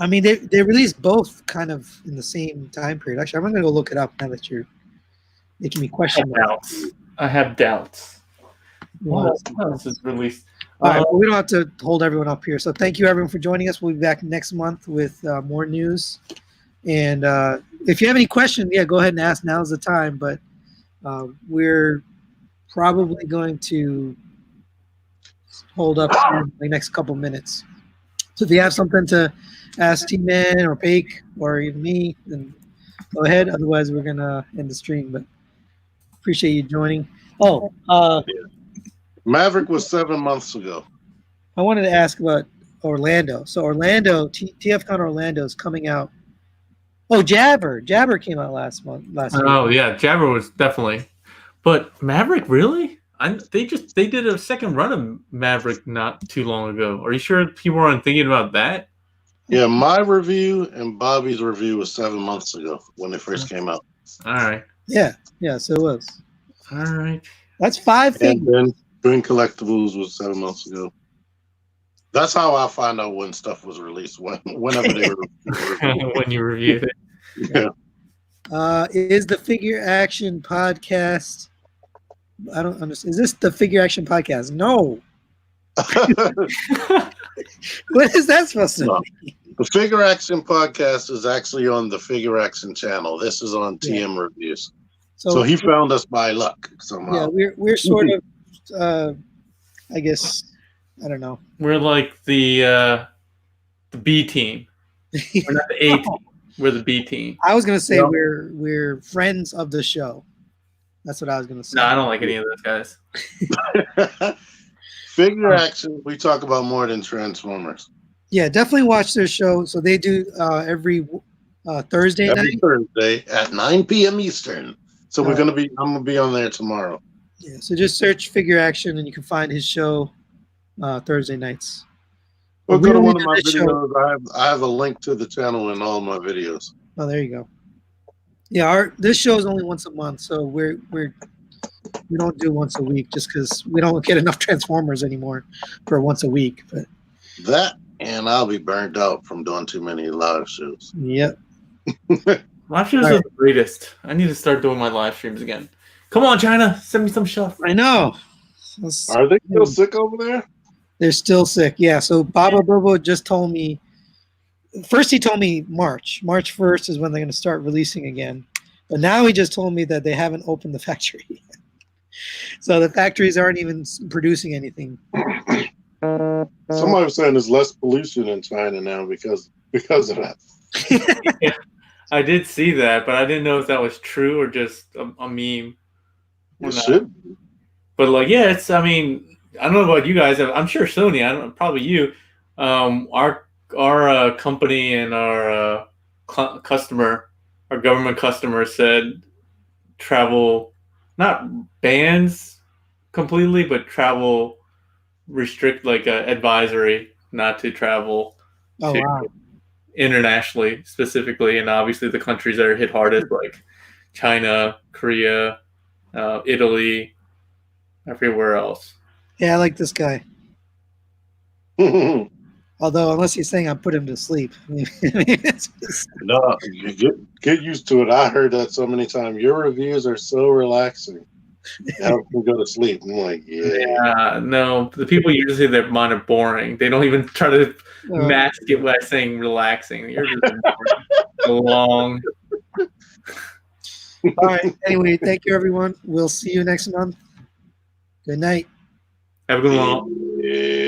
S1: I mean, they released both kind of in the same time period. Actually, I'm going to go look it up now that you're making me question.
S3: I have doubts. What else is released?
S1: All right, well, we don't have to hold everyone up here. So thank you, everyone, for joining us. We'll be back next month with more news. And if you have any questions, yeah, go ahead and ask. Now's the time. But we're probably going to hold up in the next couple minutes. So if you have something to ask T-Man or Paik or even me, then go ahead. Otherwise, we're going to end the stream. But appreciate you joining.
S2: Maverick was 7 months ago.
S1: I wanted to ask about Orlando. So Orlando, TFCon Orlando is coming out. Oh, Jabber came out last week.
S3: Oh yeah, Jabber was definitely. But Maverick, really? They did a second run of Maverick not too long ago. Are you sure people aren't thinking about that?
S2: Yeah, my review and Bobby's review was 7 months ago when they first came out.
S3: All right.
S1: Yeah, so it was.
S3: All right.
S1: That's 5 things.
S2: And then Green Collectibles was 7 months ago. That's how I find out when stuff was released, whenever they were
S3: when you reviewed it.
S2: Yeah.
S1: Is the Figure Action Podcast? I don't understand. Is this the Figure Action Podcast? No. What is that supposed to be?
S2: The Figure Action Podcast is actually on the Figure Action channel. This is on TM Reviews. So he found us by luck somehow.
S1: Yeah, we're sort of, I guess, I don't know.
S3: We're like the B team. We're not the A team. We're the B team.
S1: I was gonna say we're friends of the show. That's what I was gonna say.
S3: No, I don't like any of those guys.
S2: Figure Action, we talk about more than Transformers.
S1: Yeah, definitely watch their show. So they do every Thursday night.
S2: Every Thursday at 9 p.m. Eastern. So I'm gonna be on there tomorrow.
S1: Yeah, so just search Figure Action and you can find his show Thursday nights.
S2: Or go to one of my videos. I have a link to the channel in all my videos.
S1: Oh, there you go. Yeah, this show is only once a month, so we don't do once a week just because we don't get enough Transformers anymore for once a week. But
S2: that, and I'll be burnt out from doing too many live shows.
S1: Yep.
S3: Live shows are the greatest. I need to start doing my live streams again. Come on, China, send me some stuff.
S1: I know.
S2: Are they still sick over there?
S1: They're still sick. Yeah. So Baba Bobo just told me first he told me March 1st is when they're going to start releasing again. But now he just told me that they haven't opened the factory. So the factories aren't even producing anything.
S2: Somebody was saying there's less pollution in China now because of that.
S3: Yeah, I did see that, but I didn't know if that was true or just a meme.
S2: It should.
S3: But like, yeah, it's. I mean, I don't know about you guys. I'm sure Sony. I don't. Probably you. Our company and our customer, our government customer said travel, not bans completely, but travel restrict like advisory not to travel
S1: Oh,
S3: to
S1: wow.
S3: internationally specifically, and obviously the countries that are hit hardest like China, Korea, Italy, everywhere else.
S1: Yeah, I like this guy. Although, unless he's saying I put him to sleep. It's just-
S2: No, you get used to it. I heard that so many times. Your reviews are so relaxing. It helps me go to sleep. I'm like, yeah.
S3: No, the people usually say that mine are boring. They don't even try to mask it by saying relaxing. You're just long.
S1: All right. Anyway, thank you, everyone. We'll see you next month. Good night.
S3: Have a good one.
S2: Yeah.